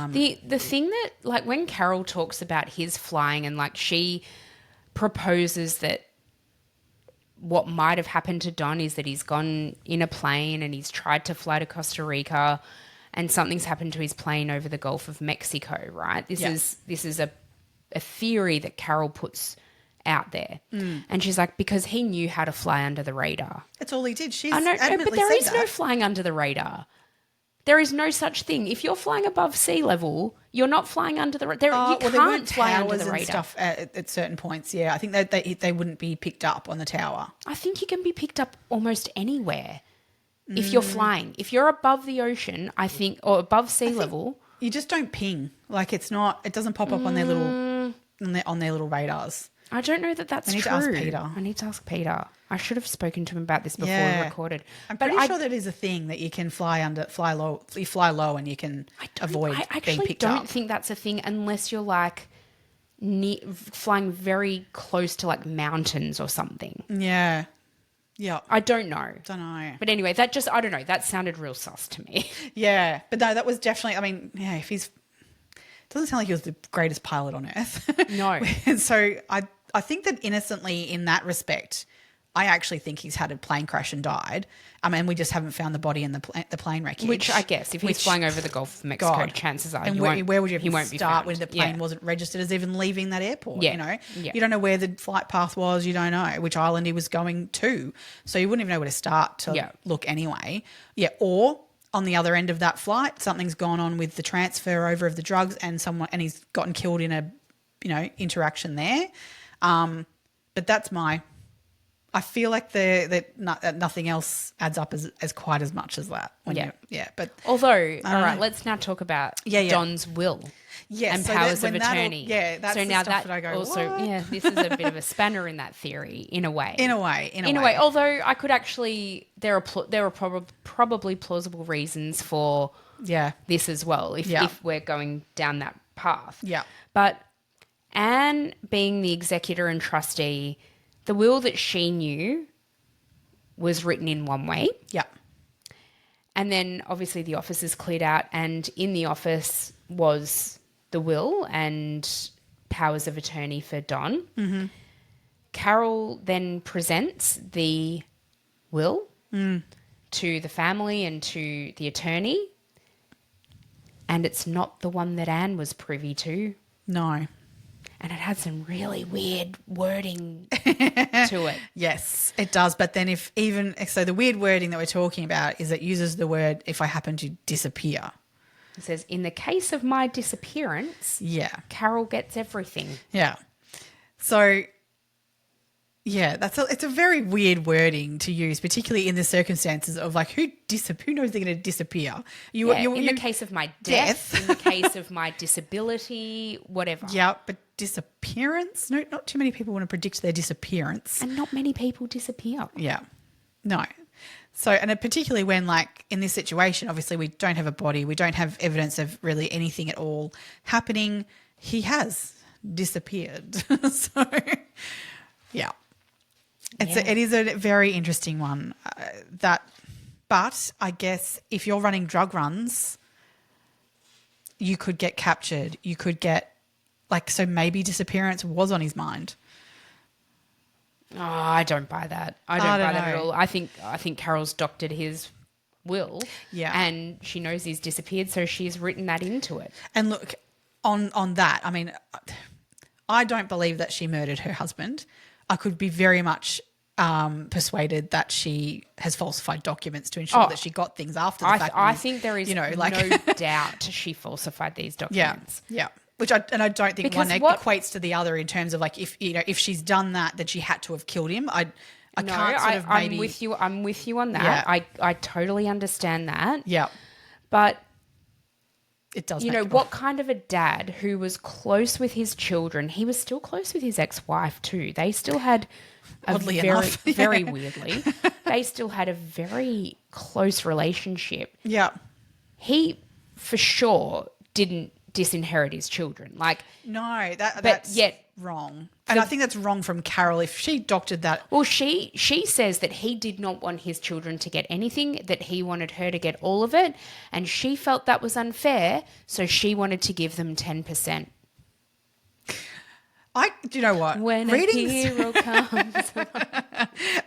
The thing that when Carole talks about his flying and she proposes that what might have happened to Don is that he's gone in a plane and he's tried to fly to Costa Rica and something's happened to his plane over the Gulf of Mexico, right? This is a theory that Carol puts out there. And she's like, because he knew how to fly under the radar. That's all he did. She's I know, adamantly but there said is that. no flying under the radar. There is no such thing. If you're flying above sea level, you're not flying under the radar. You there weren't can't fly under towers the and radar. stuff at certain points. Yeah, I think that they wouldn't be picked up on the tower. I think you can be picked up almost anywhere if you're flying. If you're above the ocean, I think, or above sea level. You just don't ping. Like it doesn't pop up on their little on their little radars. I don't know that that's I need true. to ask Peter. I need to ask Peter. I should have spoken to him about this before Yeah. we recorded. I'm pretty sure that is a thing that you can fly low. You fly low and you can avoid I being actually picked don't up. think that's a thing unless you're like flying very close to like mountains or something. Yeah. Yeah. I don't know. Don't know. But anyway, that just, I don't know, that sounded real sus to me. Yeah. But no, that was definitely, I mean, yeah, if he's, doesn't sound like he was the greatest pilot on earth. No. And so I think that innocently in that respect, I actually think he's had a plane crash and died. I mean, we just haven't found the body in the plane wreckage. Which I guess, if he's flying over the Gulf of Mexico, God. chances are And where would you even start when the plane wasn't registered as even leaving that airport? Yeah. You know, Yeah. you don't know where the flight path was. You don't know which island he was going to, so you wouldn't even know where to start to look anyway. Yeah, or on the other end of that flight, something's gone on with the transfer over of the drugs, and he's gotten killed in a interaction there. But that's I feel like that nothing else adds up as quite as much as that. But although, all right, let's now talk about Don's will. Yes, and so powers of attorney. That's so the now stuff that I go, also, what? this is a bit of a spanner in that theory, in a way. In a way. Although I could actually, there are probably plausible reasons for this as well, if we're going down that path. Yeah. But Anne, being the executor and trustee, the will that she knew was written in one way. Yeah. And then obviously the office is cleared out, and in the office was the will and powers of attorney for Don. Mm-hmm. Carol then presents the will to the family and to the attorney, and it's not the one that Anne was privy to. No. And it had some really weird wording to it. Yes, it does. But then so the weird wording that we're talking about is it uses the word, if I happen to disappear. It says, in the case of my disappearance, Carol gets everything. Yeah. So, yeah, it's a very weird wording to use, particularly in the circumstances of like who knows they're going to disappear. In the case of my death, in the case of my disability, whatever. Yeah, but disappearance? No, not too many people want to predict their disappearance. And not many people disappear. Yeah. No. So, and particularly when, like, in this situation, obviously we don't have a body, we don't have evidence of really anything at all happening. He has disappeared. So, yeah. It is a very interesting one. But I guess if you're running drug runs, you could get captured. You could get, so maybe disappearance was on his mind. Oh, I don't buy that. I don't buy that at all. I think Carol's doctored his will. Yeah. And she knows he's disappeared, so she's written that into it. And look, on that, I mean, I don't believe that she murdered her husband. I could be very much persuaded that she has falsified documents to ensure that she got things after the fact. I think there is no doubt she falsified these documents. Yeah. Which I don't think because one equates to the other in terms of like if she's done that, then she had to have killed him. I'm with you. I'm with you on that. Yeah. I totally understand that. Yeah. But it does. What kind of a dad who was close with his children? He was still close with his ex-wife too. They still had oddly enough, very weirdly, they still had a very close relationship. Yeah. He for sure didn't disinherit his children. That's wrong. And I think that's wrong from Carol if she doctored that. Well, she says that he did not want his children to get anything, that he wanted her to get all of it, and she felt that was unfair, so she wanted to give them 10%. Do you know what? When a hero comes.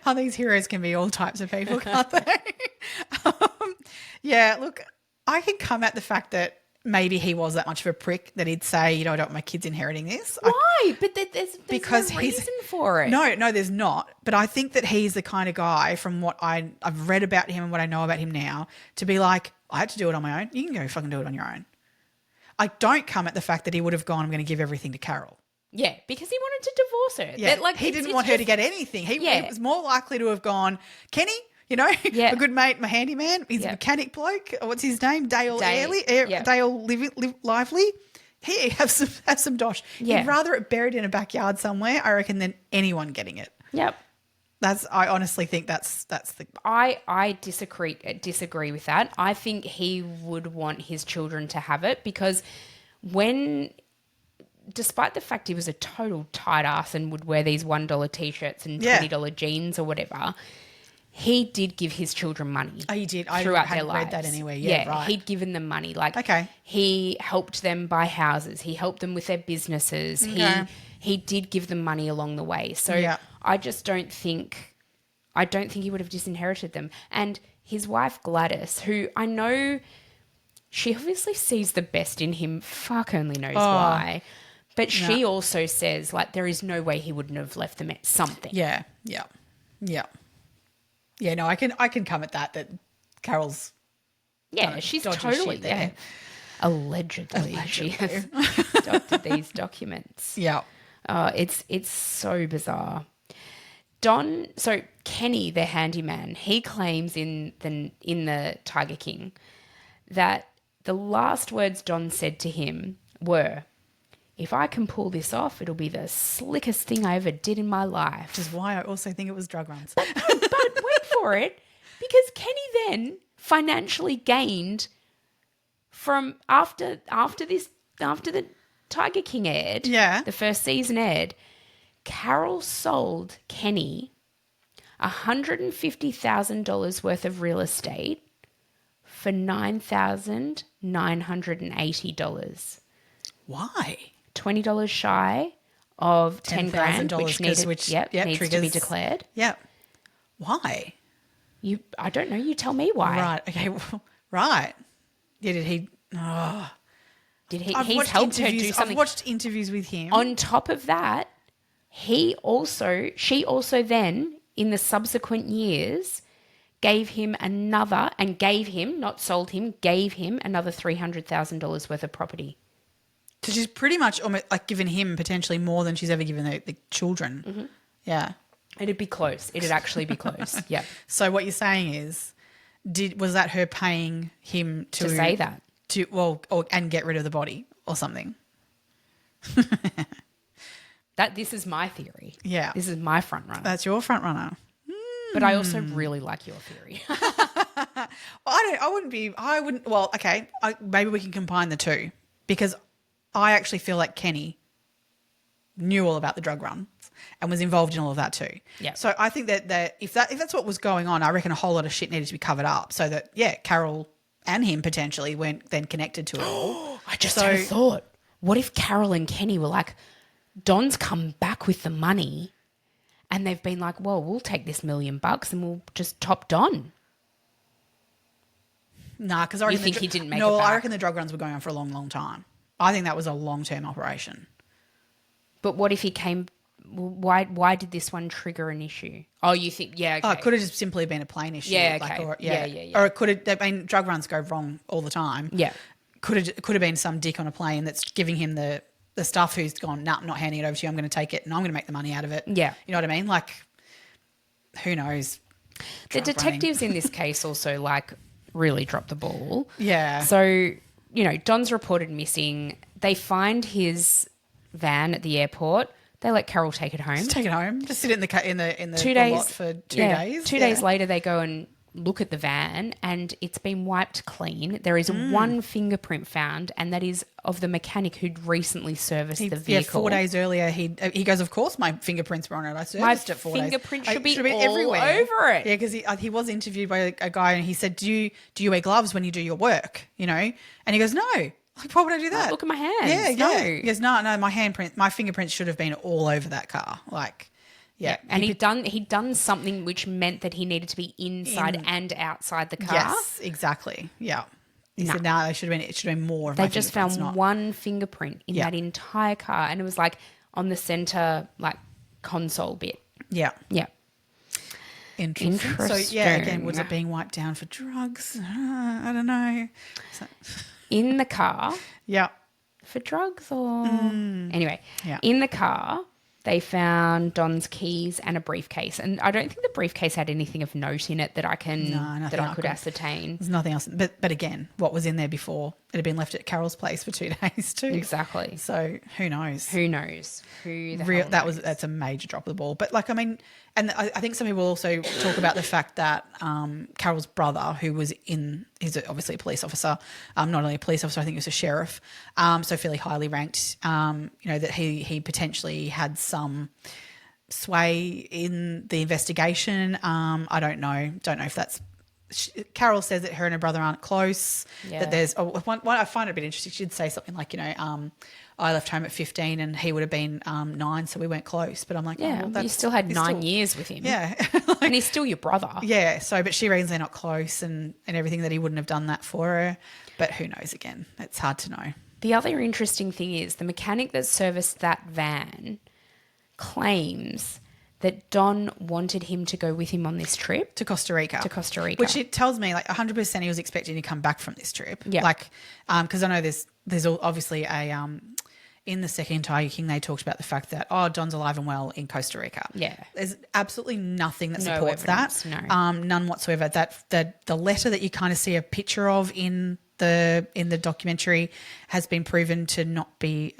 Oh, these heroes can be all types of people, can't they? Yeah, look, I can come at the fact that maybe he was that much of a prick that he'd say, you know, I don't want my kids inheriting this. Why? But there's Because no he's- reason for it. No, there's not. But I think that he's the kind of guy, from what I've read about him and what I know about him now, to be like, I had to do it on my own. You can go fucking do it on your own. I don't come at the fact that he would have gone, I'm going to give everything to Carol. Yeah, because he wanted to divorce her. Yeah, Like, he didn't want her to get anything. He was more likely to have gone, Kenny, you know, Yeah. a good mate, my handyman, he's a mechanic bloke. What's his name? Dale Lively. Here, have some dosh. Yeah. He'd rather it buried in a backyard somewhere, I reckon, than anyone getting it. Yep. I honestly think that's the. I disagree with that. I think he would want his children to have it because despite the fact he was a total tight ass and would wear these $1 t-shirts and $20 jeans or whatever, he did give his children money. Oh, he did. Throughout I their hadn't lives. read that anywhere. Yeah, right. He'd given them money. Like, okay, he helped them buy houses. He helped them with their businesses. Okay. He did give them money along the way. So Yeah. I don't think he would have disinherited them. And his wife Gladys, who I know, she obviously sees the best in him. Fuck only knows why. But she also says, like, there is no way he wouldn't have left them at something. Yeah. No, I can come at that Carol's. Yeah, she's dodgy totally shit there. Allegedly, she has adopted these documents. Yeah. It's so bizarre. So Kenny, the handyman, he claims in the Tiger King that the last words Don said to him were, "If I can pull this off, it'll be the slickest thing I ever did in my life." Which is why I also think it was drug runs. But wait for it, because Kenny then financially gained from after the Tiger King aired, the first season aired, Carol sold Kenny $150,000 worth of real estate for $9,980. Why? $20 shy of $10,000, which needed needs to be declared. Yep. Why? I don't know. You tell me why. Right. Okay. Well, right. Yeah. Did he? Oh. He's helped her do something. I've watched interviews with him. On top of that, she also then, in the subsequent years, gave him another $300,000 worth of property. So she's pretty much almost like given him potentially more than she's ever given the children. Mm-hmm. Yeah. It'd be close. It'd actually be close. Yeah. So what you're saying is, was that her paying him to say that? And get rid of the body or something? This is my theory. Yeah. This is my front runner. That's your front runner. But I also really like your theory. Well, okay. Maybe we can combine the two, because I actually feel like Kenny knew all about the drug runs and was involved in all of that too. Yeah. So I think that if that's what was going on, I reckon a whole lot of shit needed to be covered up so that, Carol and him potentially weren't then connected to it all. I just had a thought. What if Carol and Kenny were like, Don's come back with the money and they've been like, well, we'll take this $1 million and we'll just top Don. Nah, because I reckon he didn't make it No, back? I reckon the drug runs were going on for a long, long time. I think that was a long-term operation. But what if he came? Why did this one trigger an issue? Oh, you think? Yeah. Okay. Oh, it could have just simply been a plain issue. Yeah. Okay. Or it could have. I mean, drug runs go wrong all the time. Yeah. Could have been some dick on a plane that's giving him the stuff who's gone, nah, I'm not handing it over to you. I'm going to take it and I'm going to make the money out of it. Yeah. You know what I mean? Like, who knows? The detectives in this case also really dropped the ball. Yeah. So, Don's reported missing. They find his van at the airport. They let Carol take it home. Just take it home. Just sit in the 2 days lot for 2 days. 2 days later, they go and look at the van, and it's been wiped clean. There is one fingerprint found, and that is of the mechanic who'd recently serviced the vehicle. Yeah, 4 days earlier, he goes, of course, my fingerprints were on it. I serviced it 4 days. My fingerprint should be all everywhere. over it. Yeah, because he was interviewed by a guy, and he said, do you wear gloves when you do your work? And he goes, no. Like, why would I do that? Look at my hands. Yeah, no. He goes, no, my fingerprints should have been all over that car. Like, Yeah. And he'd done something which meant that he needed to be inside and outside the car. Yes, exactly. Yeah. He said, no, it should have been more of They my just fingerprints, found not. one fingerprint in that entire car, and it was like on the center like console bit. Yeah. Yeah. Interesting. So, yeah, again, was it being wiped down for drugs? I don't know. So, In the car yeah. for drugs or anyway, Yeah. in the car they found Don's keys and a briefcase, and I don't think the briefcase had anything of note in it that I could ascertain. There's nothing else. But again, what was in there before? It had been left at Carol's place for 2 days too. Exactly. So who knows? Who knows? Who the hell knows? That's a major drop of the ball. But like, I mean, and I think some people also talk about the fact that Carol's brother, who was he's obviously a police officer, not only a police officer, I think he was a sheriff, so fairly highly ranked. That he potentially had some sway in the investigation. I don't know if that's. Carol says that her and her brother aren't close. Yeah. That there's one I find it a bit interesting. She'd say something like, I left home at 15 and he would have been 9, so we weren't close. But I'm like, you still had 9 years with him. Yeah. And he's still your brother. Yeah. So, but she reckons they're not close and everything, that he wouldn't have done that for her. But who knows again? It's hard to know. The other interesting thing is the mechanic that serviced that van claims that Don wanted him to go with him on this trip. To Costa Rica. Which it tells me like 100% he was expecting to come back from this trip. Yeah. Like, because I know there's obviously in the second Tiger King, they talked about the fact that, Don's alive and well in Costa Rica. Yeah. There's absolutely nothing that No supports evidence, that. no. None whatsoever. That the letter that you kind of see a picture of in the documentary has been proven to not be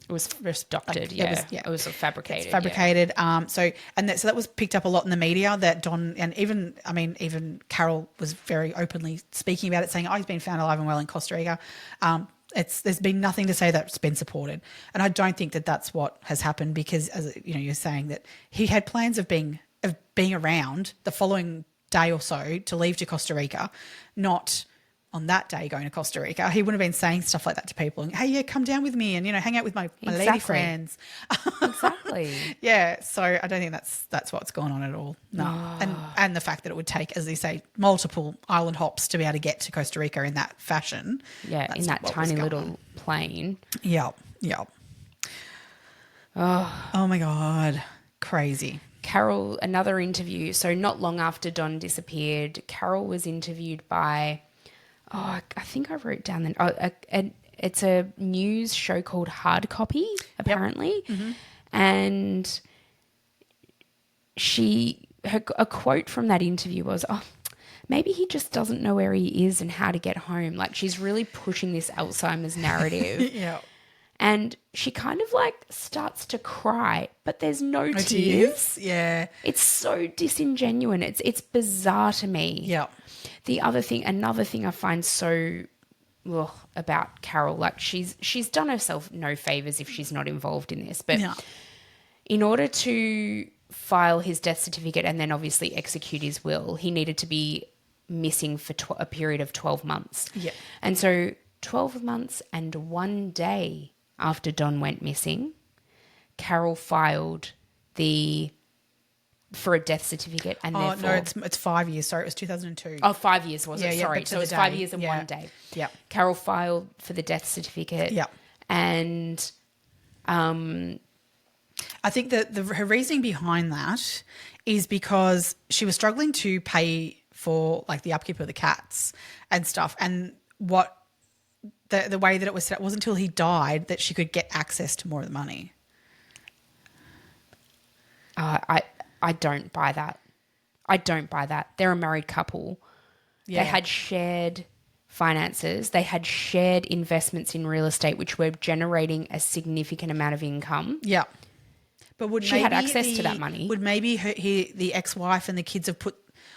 It was just doctored, It was fabricated. It's fabricated. So that was picked up a lot in the media, that Don, and even Carol was very openly speaking about it, saying, he's been found alive and well in Costa Rica. There's been nothing to say that's been supported. And I don't think that that's what has happened, because, as you're saying, that he had plans of being around the following day or so to leave to Costa Rica, not on that day going to Costa Rica. He wouldn't have been saying stuff like that to people. And, hey, come down with me and, hang out with my lady friends. Exactly. Yeah. So I don't think that's what's going on at all. No. And the fact that it would take, as they say, multiple island hops to be able to get to Costa Rica in that fashion. Yeah, in that tiny little plane. Yeah. Yeah. Oh my God. Crazy. Carol, another interview. So not long after Don disappeared, Carol was interviewed by... I think I wrote down it's a news show called Hard Copy, apparently. Yep. Mm-hmm. And a quote from that interview was, maybe he just doesn't know where he is and how to get home. Like, she's really pushing this Alzheimer's narrative. Yeah. And she kind of starts to cry, but there's no tears. Yeah. It's so disingenuous. It's bizarre to me. Yeah. Another thing I find so about Carol, she's done herself no favors if she's not involved in this. But in order to file his death certificate and then obviously execute his will, he needed to be missing for a period of 12 months. Yeah. And so 12 months and 1 day after Don went missing, Carol filed for a death certificate, and therefore... no, it's 5 years. Sorry, it was 2002. 5 years was it? Yeah, Sorry, so it was 5 years and 1 day. Yeah. Carol filed for the death certificate. Yeah. And I think that her reasoning behind that is because she was struggling to pay for the upkeep of the cats and stuff, and the way that it was set up wasn't until he died that she could get access to more of the money. I don't buy that. They're a married couple. Yeah. They had shared finances. They had shared investments in real estate, which were generating a significant amount of income. Yeah. But she had access to that money. Would maybe the ex-wife and the kids have put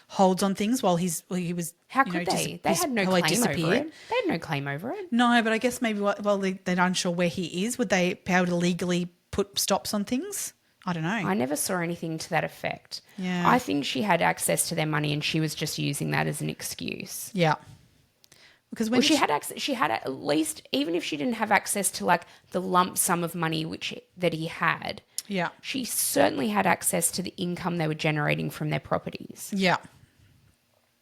holds on things while he was... How could they? They had no claim over it. They had no claim over it. No, but I guess maybe they're unsure where he is. Would they be able to legally put stops on things? I don't know. I never saw anything to that effect. Yeah. I think she had access to their money and she was just using that as an excuse. Yeah. Because Well, she had access. She had at least, even if she didn't have access to like the lump sum of money that he had. Yeah. She certainly had access to the income they were generating from their properties. Yeah.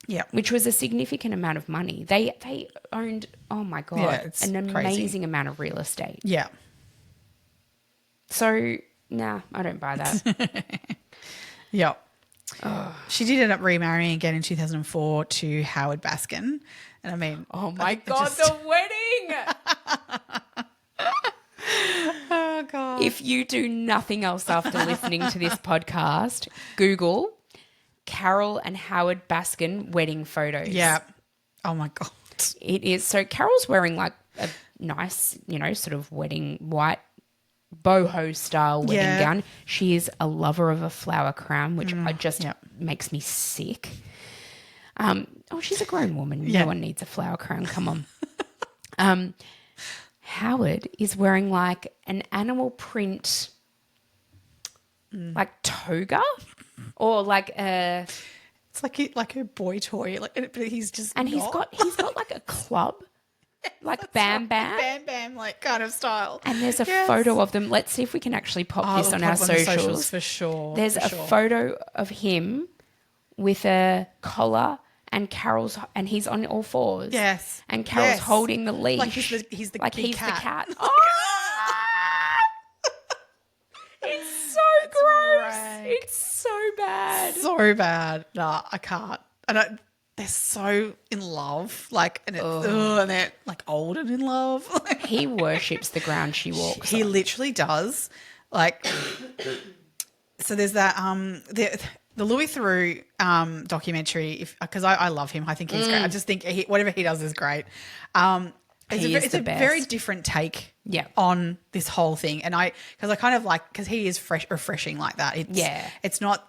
Yeah. Which was a significant amount of money. They owned, oh my God, it's an crazy. amazing amount of real estate. Yeah. So, nah, I don't buy that. Yeah. She did end up remarrying again in 2004 to Howard Baskin. And I mean, Oh my God, the wedding! Oh God. If you do nothing else after listening to this podcast, Google Carol and Howard Baskin wedding photos. Yeah. Oh my God. It is. So Carol's wearing like a nice, sort of wedding white boho style wedding gown. She is a lover of a flower crown, which makes me sick. She's a grown woman. Yeah. No one needs a flower crown. Come on. Howard is wearing like an animal print, like toga, or like a. It's like a boy toy. Like, but he's just he's got like a club, like Bam Bam. Bam Bam, like kind of style. And there's a photo of them. Let's see if we can actually pop this on our socials. For sure. There's a photo of him with a collar and and he's on all fours. Yes. And Carol's holding the leash. Like he's the cat. Oh! It's so gross. Great. It's so bad. So bad. Nah, I can't. They're so in love. Like, and they're like old and in love. He worships the ground she walks He on. literally does. Like, so there's that the Louis Theroux documentary. Because I love him. I think he's great. I just think whatever he does is great. It's a very different take on this whole thing, and because I kind of like, because he is refreshing like that. It's not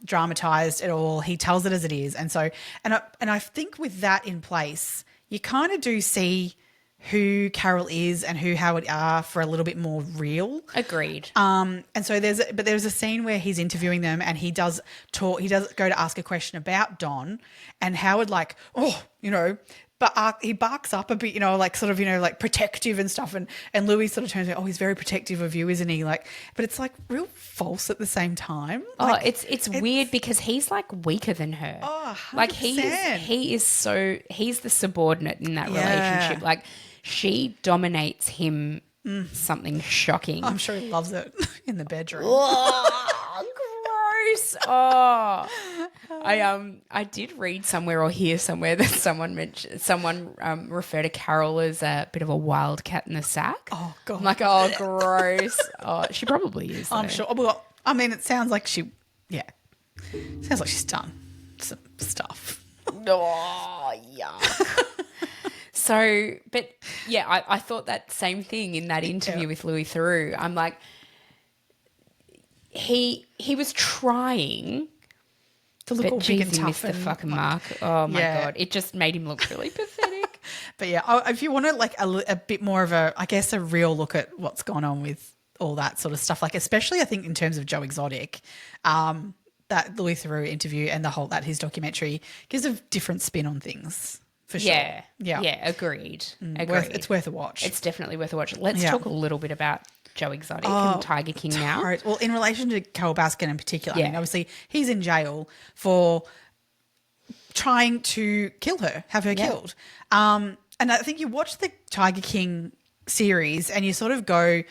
dramatized at all. He tells it as it is, and so and I think with that in place, you kind of do see who Carol is and who Howard are for a little bit more real. Agreed. And so there's a scene where he's interviewing them, and he does go to ask a question about Don, and Howard like, but he barks up a bit, like sort of, like protective and stuff. And Louis sort of turns out, he's very protective of you, isn't he? Like, but it's like real false at the same time. Like, it's weird because he's like weaker than her. Oh, 100%. Like he's the subordinate in that relationship. Like she dominates him. Something shocking. I'm sure he loves it in the bedroom. Oh, gross. Oh. I did read somewhere or hear somewhere that someone referred to Carol as a bit of a wildcat in the sack. Oh God. I'm like, oh, gross. Oh, she probably is. I'm sure. Well, I mean, it sounds like she's done some stuff. Oh, yuck. So, but yeah, I thought that same thing in that interview with Louis Theroux. I'm like, he was trying to look all big and tough. Missed the fucking mark. Oh my God. It just made him look really pathetic. But yeah, if you want to like a bit more of a real look at what's gone on with all that sort of stuff, like especially I think in terms of Joe Exotic, that Louis Theroux interview and his documentary gives a different spin on things. For sure. Yeah, agreed. It's worth a watch. It's definitely worth a watch. Let's talk a little bit about Joe Exotic and Tiger King now. Well, in relation to Carol Baskin in particular, I mean, obviously he's in jail for trying to kill her, have her killed. And I think you watch the Tiger King series and you sort of go,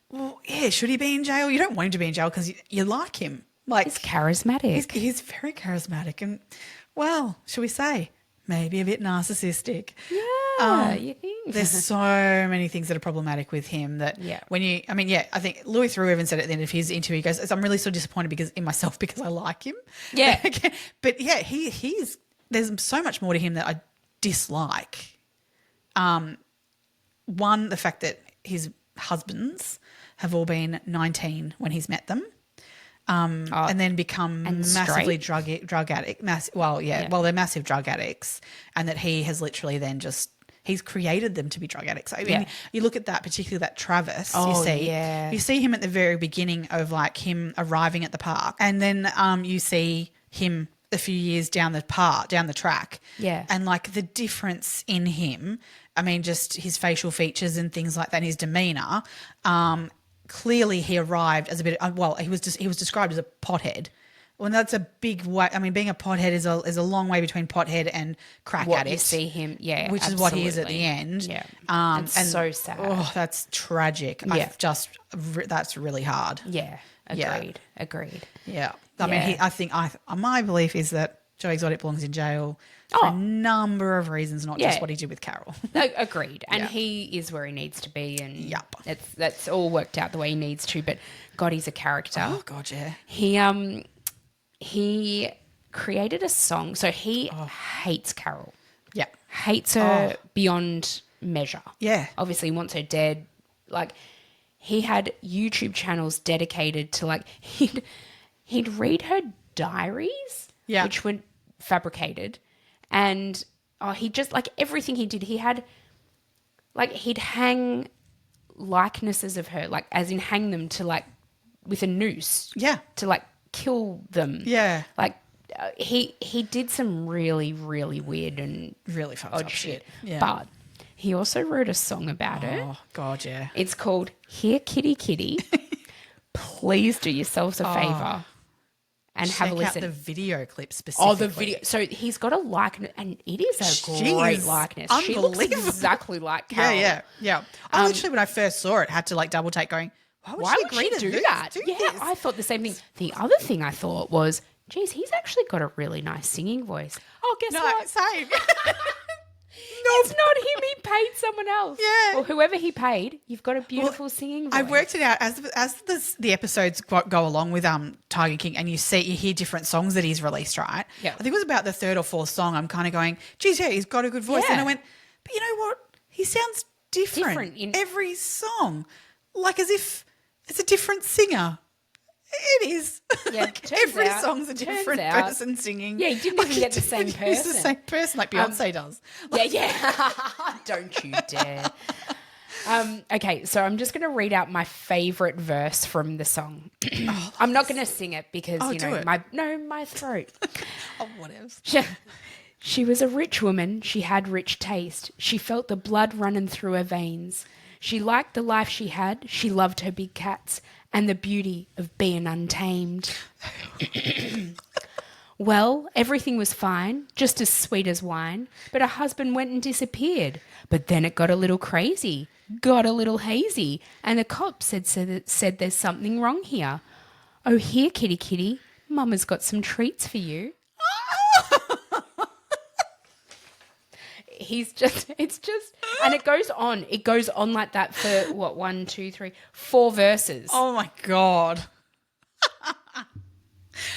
well, yeah, should he be in jail? You don't want him to be in jail because you like him. Like, he's charismatic. He's very charismatic and, well, shall we say, maybe a bit narcissistic. Yeah, you think? There's so many things that are problematic with him that I think Louis Theroux even said at the end of his interview, he goes, I'm really so disappointed in myself because I like him. Yeah. But yeah, there's so much more to him that I dislike. One, the fact that his husbands have all been 19 when he's met them. And then become massively drug addict. They're massive drug addicts, and that he has literally then he's created them to be drug addicts. I mean, you look at that, particularly that Travis. You see him at the very beginning of like him arriving at the park, and then you see him a few years down the track. Yeah. And like the difference in him, I mean, just his facial features and things like that, and his demeanour. Clearly, he arrived as a bit. He was described as a pothead. Well, that's a big way. I mean, being a pothead is a long way between pothead and crack What addict. you see him, yeah, which is what he is at the end. Yeah, it's and so sad. Oh, that's tragic. Yeah. That's really hard. Yeah, agreed. Yeah. I mean, my belief is that Joe Exotic belongs in jail for a number of reasons, not just what he did with Carol. Agreed. And he is where he needs to be, and that's all worked out the way he needs to. But God, he's a character. Oh God, yeah. He created a song. So he hates Carol. Yeah. Hates her beyond measure. Yeah. Obviously, he wants her dead. Like, he had YouTube channels dedicated to, like, he'd read her diaries, which were fabricated, and he just, like, everything he did, he had, like, he'd hang likenesses of her, like, as in hang them to, like, with a noose. Yeah. To, like, kill them. Yeah. Like, he did some really, really weird and really fucked odd up shit. Yeah. But he also wrote a song about it. Oh, God, yeah. It's called Here Kitty Kitty. Please do yourselves a favour and have a listen. Check out the video clip specifically. Oh, the video. So he's got a likeness, and it is a great likeness. She looks exactly like Carol. Yeah. I literally, when I first saw it, had to like double take going, why would she do that? I thought the same thing. The other thing I thought was, geez, he's actually got a really nice singing voice. Oh, guess what? Same. It's not him. He paid someone else. Yeah. Or whoever he paid. You've got a beautiful singing voice. I worked it out as the episodes go along with Tiger King, and you hear different songs that he's released, right? Yeah. I think it was about the third or fourth song. I'm kind of going, geez, yeah, he's got a good voice. Yeah. And I went, but you know what? He sounds different in every song, like as if it's a different singer. It is. Yeah, like every song's a different person singing. Yeah, he didn't even get the same person. He's the same person like Beyonce does. Yeah. Don't you dare. Okay, so I'm just going to read out my favourite verse from the song. I'm not going to sing it because, my throat. Whatever. She was a rich woman. She had rich taste. She felt the blood running through her veins. She liked the life she had. She loved her big cats and the beauty of being untamed. Well, everything was fine, just as sweet as wine, but her husband went and disappeared. But then it got a little crazy, got a little hazy, and the cops said there's something wrong here. Oh, here, kitty kitty, Mama's got some treats for you. And it goes on like that for what, 1, 2, 3, 4 verses. Oh my God.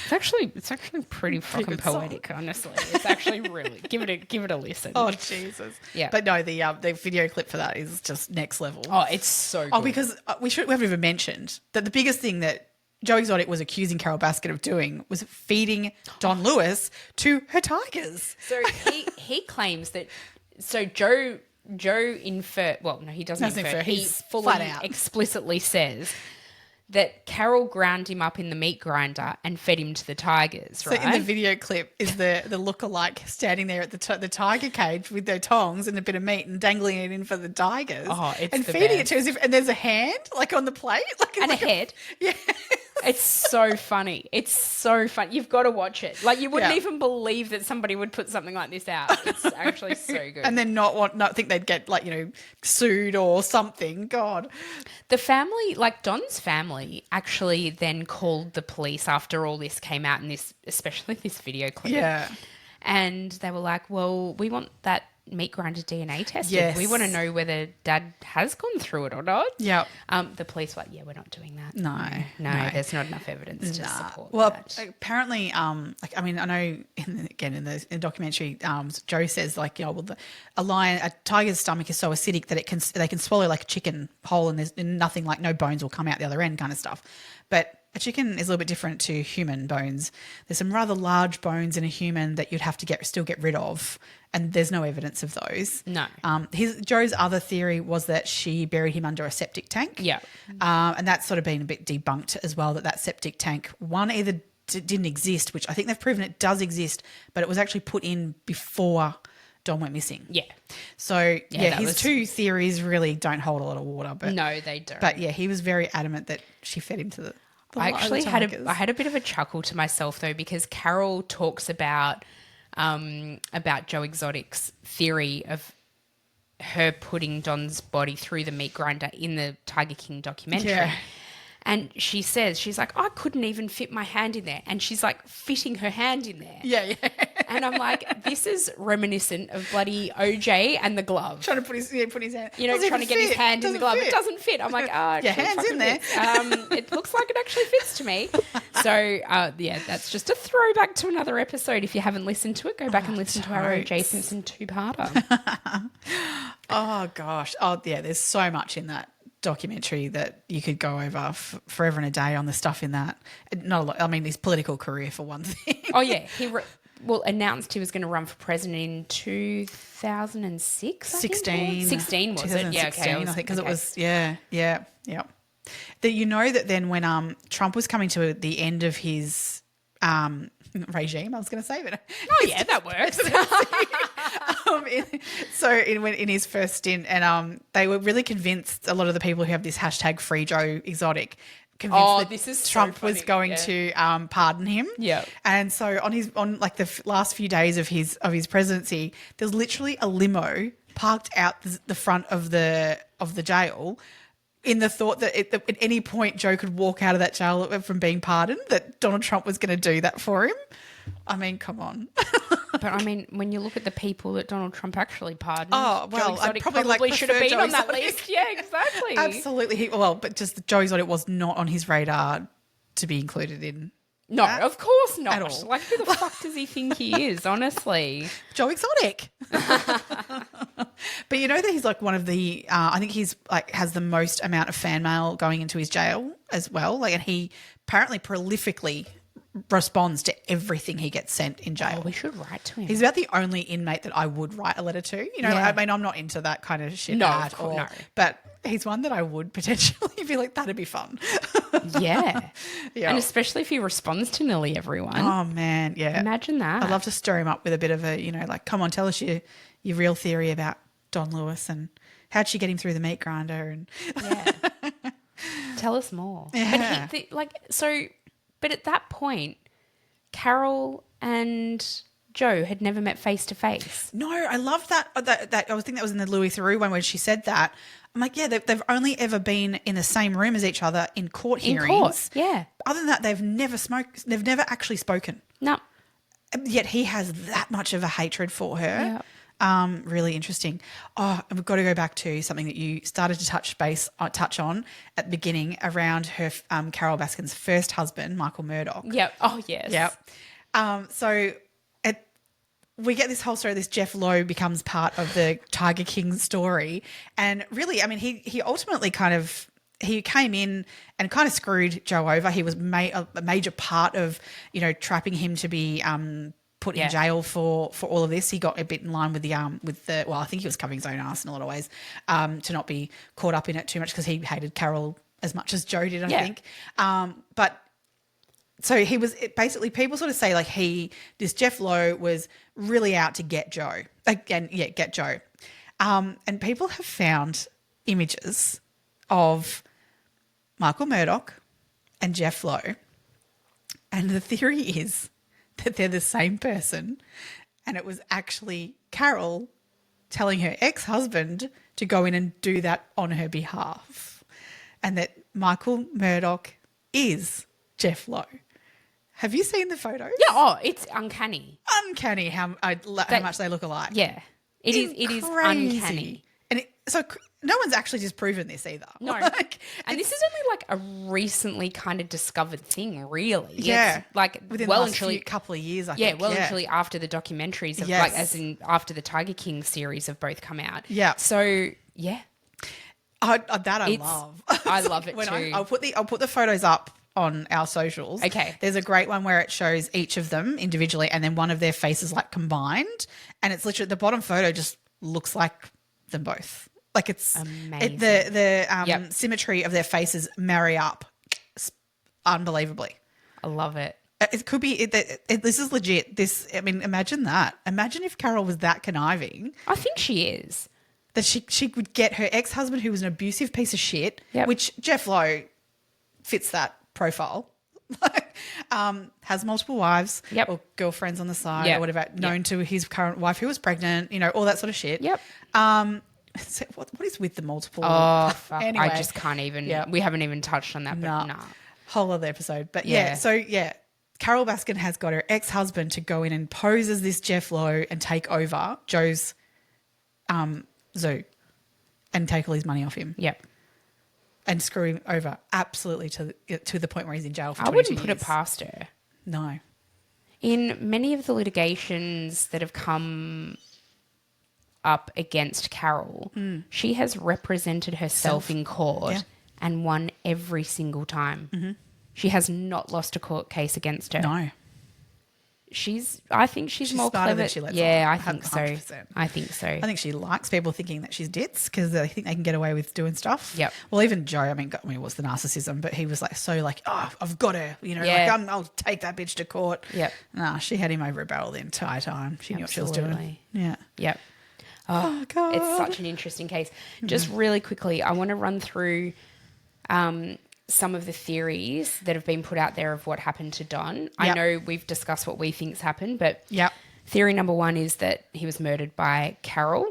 It's actually pretty fucking poetic, honestly. It's actually really give it a listen. Oh Jesus. Yeah. But no, the video clip for that is just next level. Oh, it's so good. Oh, because we haven't even mentioned that the biggest thing that Joe Exotic was accusing Carol Baskin of doing was feeding Don Lewis to her tigers. So he claims that. So Joe infer. Well, no, he doesn't infer. He fully flat out explicitly says that Carol ground him up in the meat grinder and fed him to the tigers. Right. So in the video clip is the lookalike standing there at the tiger cage with their tongs and a bit of meat and dangling it in for the tigers. Oh, it's and the feeding best. it to and there's a hand like on the plate, and a head. Yeah. It's so funny. It's so fun. You've got to watch it. Like, you wouldn't even believe that somebody would put something like this out. It's actually so good. And then not think they'd get sued or something. God. The family, like Don's family, actually then called the police after all this came out in this, especially this video clip. Yeah. And they were like, well, we want that meat grinder DNA tested. Yes. We want to know whether Dad has gone through it or not. Yeah. The police were like, yeah, we're not doing that. No, there's not enough evidence to support well, that. apparently, I know in the documentary, Joe says a tiger's stomach is so acidic that they can swallow like a chicken whole and there's nothing, like no bones will come out the other end kind of stuff. But a chicken is a little bit different to human bones. There's some rather large bones in a human that you'd have to still get rid of, and there's no evidence of those. No. Joe's other theory was that she buried him under a septic tank. Yeah. And that's sort of been a bit debunked as well, that septic tank, one, either didn't exist, which I think they've proven it does exist, but it was actually put in before Don went missing. Yeah. So, his was... two theories really don't hold a lot of water. But no, they don't. But, yeah, he was very adamant that she fed him to the I actually tigers. I had a bit of a chuckle to myself, though, because Carol talks about Joe Exotic's theory of her putting Don's body through the meat grinder in the Tiger King documentary. Yeah. And she says, she's like, I couldn't even fit my hand in there. And she's like fitting her hand in there. Yeah. And I'm like, this is reminiscent of bloody OJ and the glove. Trying to put his hand. Trying to get his hand in the glove. It doesn't fit. I'm like, oh, your hand's in there. It looks like it actually fits to me. So, that's just a throwback to another episode. If you haven't listened to it, go back and listen to our OJ Simpson two-parter. Oh, gosh. Oh, yeah, there's so much in that documentary that you could go over forever and a day on the stuff in that. Not a lot. I mean, his political career, for one thing. Oh, yeah. He announced he was going to run for president in 2006, 16. 16 was it? Yeah, okay. I think, because it was, yeah. That you know that then when Trump was coming to the end of his regime, I was going to say, but oh yeah, that works. In his first stint, and they were really convinced, a lot of the people who have this hashtag Free Joe Exotic, convinced that Trump was going to pardon him. Yeah, and so on like the last few days of his presidency, there's literally a limo parked out the front of the jail, in the thought that at any point Joe could walk out of that jail from being pardoned, that Donald Trump was going to do that for him. I mean, come on. But I mean, when you look at the people that Donald Trump actually pardoned, Joe Exotic probably should have been Joe on that Exotic. list. Yeah, exactly. Absolutely. But just Joe Exotic was not on his radar to be included in. No, of course not. At all. Like, who the fuck does he think he is, honestly? Joe Exotic. But you know that he's like one of the, I think he's like has the most amount of fan mail going into his jail as well. Like, and he apparently prolifically responds to everything he gets sent in jail. Oh, we should write to him. He's about the only inmate that I would write a letter to. You know, I mean, I'm not into that kind of shit at all. No. But he's one that I would potentially be like, that'd be fun. Yeah. And especially if he responds to nearly everyone. Oh, man, yeah. Imagine that. I'd love to stir him up with a bit of a, like, come on, tell us your real theory about Don Lewis and how'd she get him through the meat grinder. And yeah. Tell us more. Yeah. But at that point, Carol and Joe had never met face to face. No, I love that. I was thinking that was in the Louis Theroux one when she said that. I'm like, yeah, they've only ever been in the same room as each other in court hearings. In court, yeah. Other than that, they've never actually spoken. No. Yet he has that much of a hatred for her. Yeah. Really interesting. Oh, and we've got to go back to something that you started to touch on at the beginning around her, Carol Baskin's first husband, Michael Murdoch. Yep. Oh, yes. Yep. So we get this whole story. This Jeff Lowe becomes part of the Tiger King story, and really, I mean, he ultimately he came in and kind of screwed Joe over. He was a major part of, trapping him to be put in jail for all of this. He got a bit in line with I think he was covering his own ass in a lot of ways, to not be caught up in it too much, because he hated Carol as much as Joe did, I think. But so he was basically, people sort of say like this Jeff Lowe was really out to get Joe. Get Joe. And people have found images of Michael Murdoch and Jeff Lowe. And the theory is that they're the same person, and it was actually Carol telling her ex-husband to go in and do that on her behalf, and that Michael Murdoch is Jeff Lowe. Have you seen the photos? Yeah. Oh, it's uncanny. Uncanny how much they look alike. Yeah. It is uncanny. And so no one's actually disproven this either. No. And this is only like a recently kind of discovered thing, really. Yeah. It's like within the last couple of years, I think. Yeah, and truly after the documentaries of as in after the Tiger King series have both come out. Yeah. So, yeah. I love. I love it too. I'll put the photos up on our socials. Okay. There's a great one where it shows each of them individually and then one of their faces like combined, and it's literally the bottom photo just looks like them both. Like it's amazing. The symmetry of their faces marry up unbelievably. I love it. It could be this is legit. I mean, imagine that. Imagine if Carol was that conniving I think she is. that she would get her ex-husband, who was an abusive piece of shit, Yep. which Jeff Lowe fits that profile. Has multiple wives Yep. or girlfriends on the side Yep. or whatever, known to his current wife who was pregnant, all that sort of shit. Yep. So what is with the multiple? Oh, fuck. Anyway, I just can't even. Yep. We haven't even touched on that, but Nah. nah. Whole other episode. But Yeah. Carol Baskin has got her ex-husband to go in and pose as this Jeff Lowe and take over Joe's zoo and take all his money off him Yep. and screw him over absolutely to the point where he's in jail for I 22 wouldn't put it years. past her. No. In many of the litigations that have come up against Carol, she has represented herself in court Yeah. and won every single time. Mm-hmm. She has not lost a court case against her. No. I think she's more smarter clever. than she lets yeah, on. I think so. 100%. I think so. I think she likes people thinking that she's ditz because they think they can get away with doing stuff. Yep. Well, even Joe, I mean, it was the narcissism, but he was oh, I've got her, Yeah. I'll take that bitch to court. Yep. Nah, she had him over a barrel the entire time. She knew what she was doing. Absolutely. Yeah. Yep. Oh, God. It's such an interesting case. Just really quickly, I want to run through some of the theories that have been put out there of what happened to Don. I Yep. know we've discussed what we think's happened, but Yep. theory number one is that he was murdered by Carol.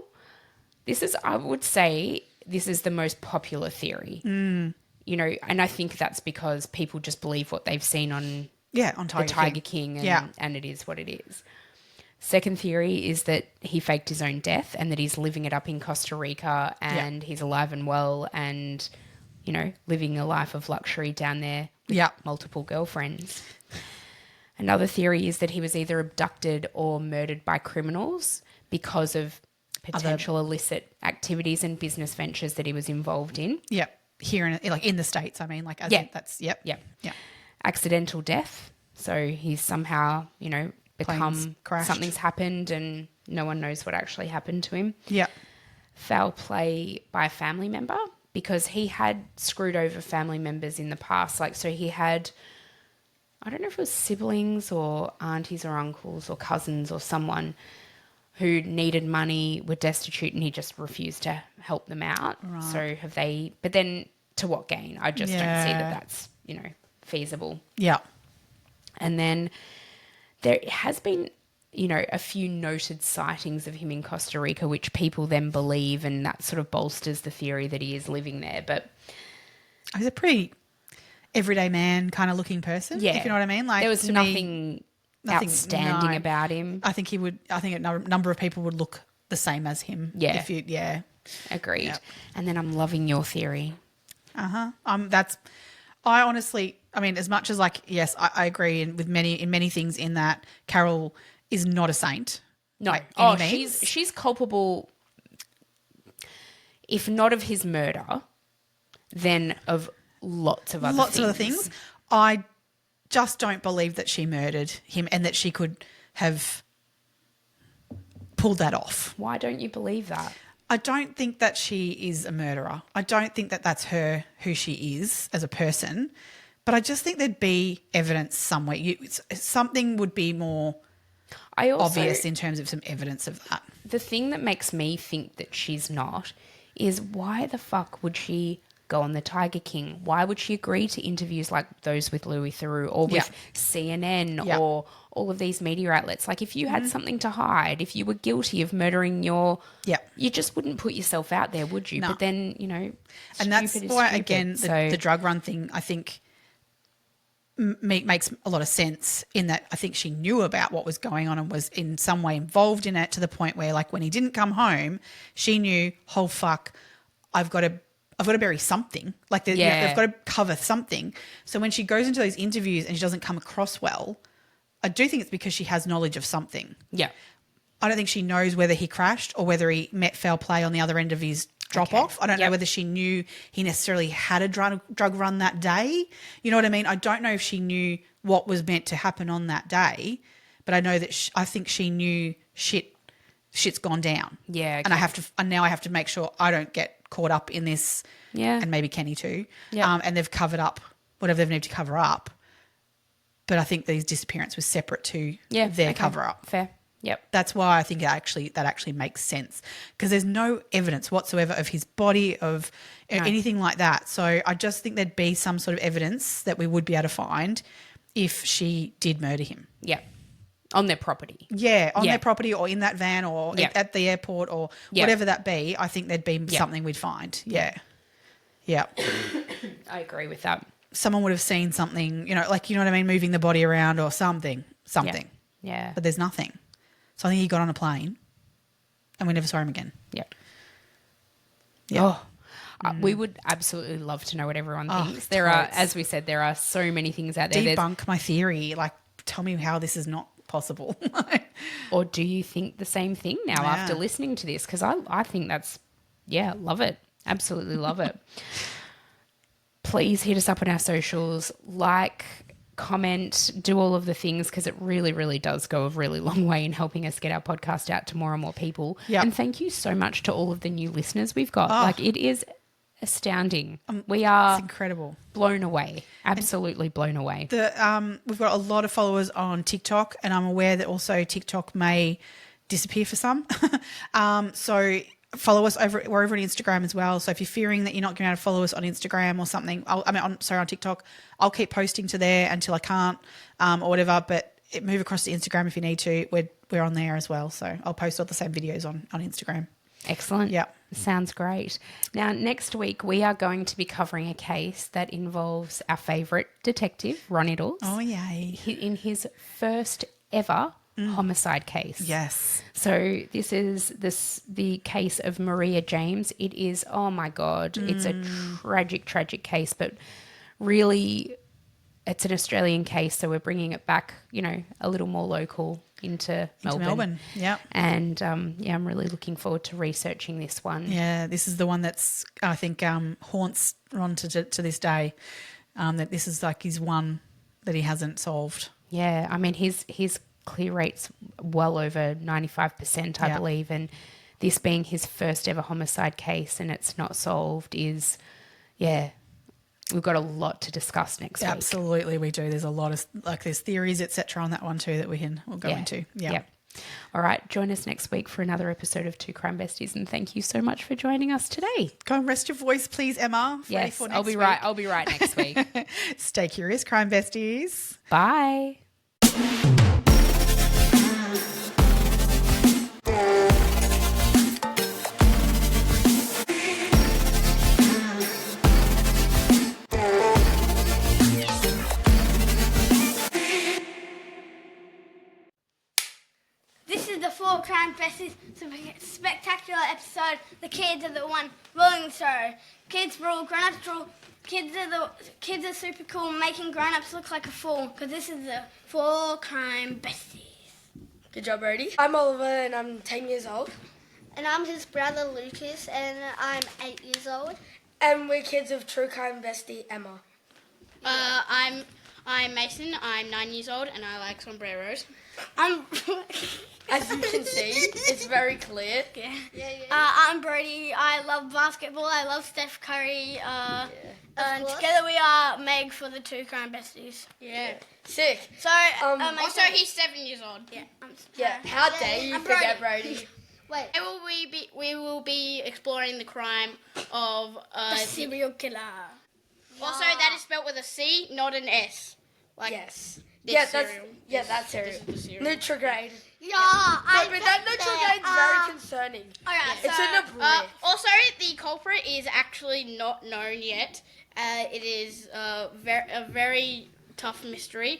I would say, this is the most popular theory. And I think that's because people just believe what they've seen on On the Tiger King and it is what it is. Second theory is that he faked his own death and that he's living it up in Costa Rica and he's alive and well and, living a life of luxury down there with multiple girlfriends. Another theory is that he was either abducted or murdered by criminals because of potential illicit activities and business ventures that he was involved in. Yep. Here in the States, I mean, that's, Yep. Yeah. Accidental death. So he's somehow, Planes crashed. something's happened and no one knows what actually happened to him. Yeah. Foul play by a family member because he had screwed over family members in the past. So he had, I don't know if it was siblings or aunties or uncles or cousins or someone who needed money, were destitute, and he just refused to help them out. Right. So but then to what gain? I just don't see that that's, feasible. Yeah. And then there has been, a few noted sightings of him in Costa Rica, which people then believe, and that sort of bolsters the theory that he is living there. But he's a pretty everyday man kind of looking person, if you know what I mean. There was nothing outstanding about him. I think a number of people would look the same as him. Yeah. Agreed. Yep. And then I'm loving your theory. I honestly, I mean, as much as yes, I agree in many things in that Carol is not a saint. No. By any means. She's culpable, if not of his murder, then of lots of other things. I just don't believe that she murdered him and that she could have pulled that off. Why don't you believe that? I don't think that she is a murderer. I don't think that that's who she is as a person. But I just think there'd be evidence somewhere. Something would be more obvious in terms of some evidence of that. The thing that makes me think that she's not is why the fuck would she go on the Tiger King? Why would she agree to interviews like those with Louis Theroux or with CNN or all of these media outlets? If you had something to hide, if you were guilty of murdering you just wouldn't put yourself out there, would you? No. But then, And that's why, again, the drug run thing, I think, makes a lot of sense in that I think she knew about what was going on and was in some way involved in it to the point where, when he didn't come home, she knew, oh, fuck, I've got to bury something. They've got to cover something. So when she goes into those interviews and she doesn't come across well, I do think it's because she has knowledge of something. Yeah. I don't think she knows whether he crashed or whether he met foul play on the other end of his drop off. I don't know whether she knew he necessarily had a drug run that day. You know what I mean? I don't know if she knew what was meant to happen on that day, but I know that I think she knew shit's gone down. Yeah. Okay. And now I have to make sure I don't get caught up in this. Yeah. And maybe Kenny too. Yeah. And they've covered up whatever they've needed to cover up. But I think his disappearance was separate to Yeah, their okay. cover-up. Fair. Yep. That's why I think that actually makes sense, because there's no evidence whatsoever of his body, of anything like that. So I just think there'd be some sort of evidence that we would be able to find if she did murder him. Yep. On their property. Yeah, on their property or in that van or at the airport or whatever that be. I think there'd be something we'd find. Yeah. Yeah. I agree with that. Someone would have seen something, you know what I mean, moving the body around or something. Yeah. But there's nothing. So I think he got on a plane and we never saw him again. Yep. Yeah. Oh, we would absolutely love to know what everyone thinks. There are, as we said, there are so many things out there. Debunk my theory. Like, tell me how this is not possible. Or do you think the same thing now after listening to this? Because I think that's, love it. Absolutely love it. Please hit us up on our socials, like, comment, do all of the things, because it really, really does go a really long way in helping us get our podcast out to more and more people. Yep. And thank you so much to all of the new listeners we've got. Like, it is astounding. We are It's incredible. blown away. Absolutely blown away. We've got a lot of followers on TikTok, and I'm aware that also TikTok may disappear for some. So follow us we're over on Instagram as well. So if you're fearing that you're not going to be able to follow us on Instagram or something, on TikTok, I'll keep posting to there until I can't, or whatever. But move across to Instagram if you need to. We're on there as well. So I'll post all the same videos on Instagram. Excellent. Yeah. Sounds great. Now, next week, we are going to be covering a case that involves our favourite detective, Ron Iddles. Oh, yay. In his first ever homicide case. Yes. So this is the case of Maria James. It is, oh my God, it's a tragic, tragic case, but really it's an Australian case, so we're bringing it back, a little more local into Melbourne. Yeah. And I'm really looking forward to researching this one. Yeah, this is the one that's, I think, haunts Ron to this day, that this is like his one that he hasn't solved. Yeah, I mean, his clear rate's well over 95%, I believe, and this being his first ever homicide case and it's not solved is, we've got a lot to discuss next week. Absolutely, we do. There's a lot of, there's theories, etc. on that one too that we'll go into. Yeah. All right, join us next week for another episode of Two Crime Besties, and thank you so much for joining us today. Go and rest your voice, please, Emma. Yes, I'll be right. I'll be right next week. Stay curious, Crime Besties. Bye. This is the Four Crime Besties spectacular episode. The kids are the one ruling the show. Kids rule, grown-ups rule. Kids are super cool, making grown-ups look like a fool. Because this is the Four Crime Besties. Good job, Brody. I'm Oliver and I'm 10 years old. And I'm his brother Lucas, and I'm 8 years old. And we're kids of True Crime Bestie Emma. I'm Mason. I'm 9 years old and I like sombreros. As you can see, it's very clear. I'm Brody. I love basketball. I love Steph Curry. And together we are Meg for the Two Crime Besties. Yeah. Sick. So, Also, he's 7 years old. Yeah. How dare you forget Brody? Wait. We will be exploring the crime of A serial killer. Also, that is spelled with a C, not an S. Yes. This That's cereal. cereal. Nutrigrade. Yeah, But that Nutrigrade's very concerning. Alright, It's in a brick. Also, the culprit is actually not known yet. It is a very tough mystery.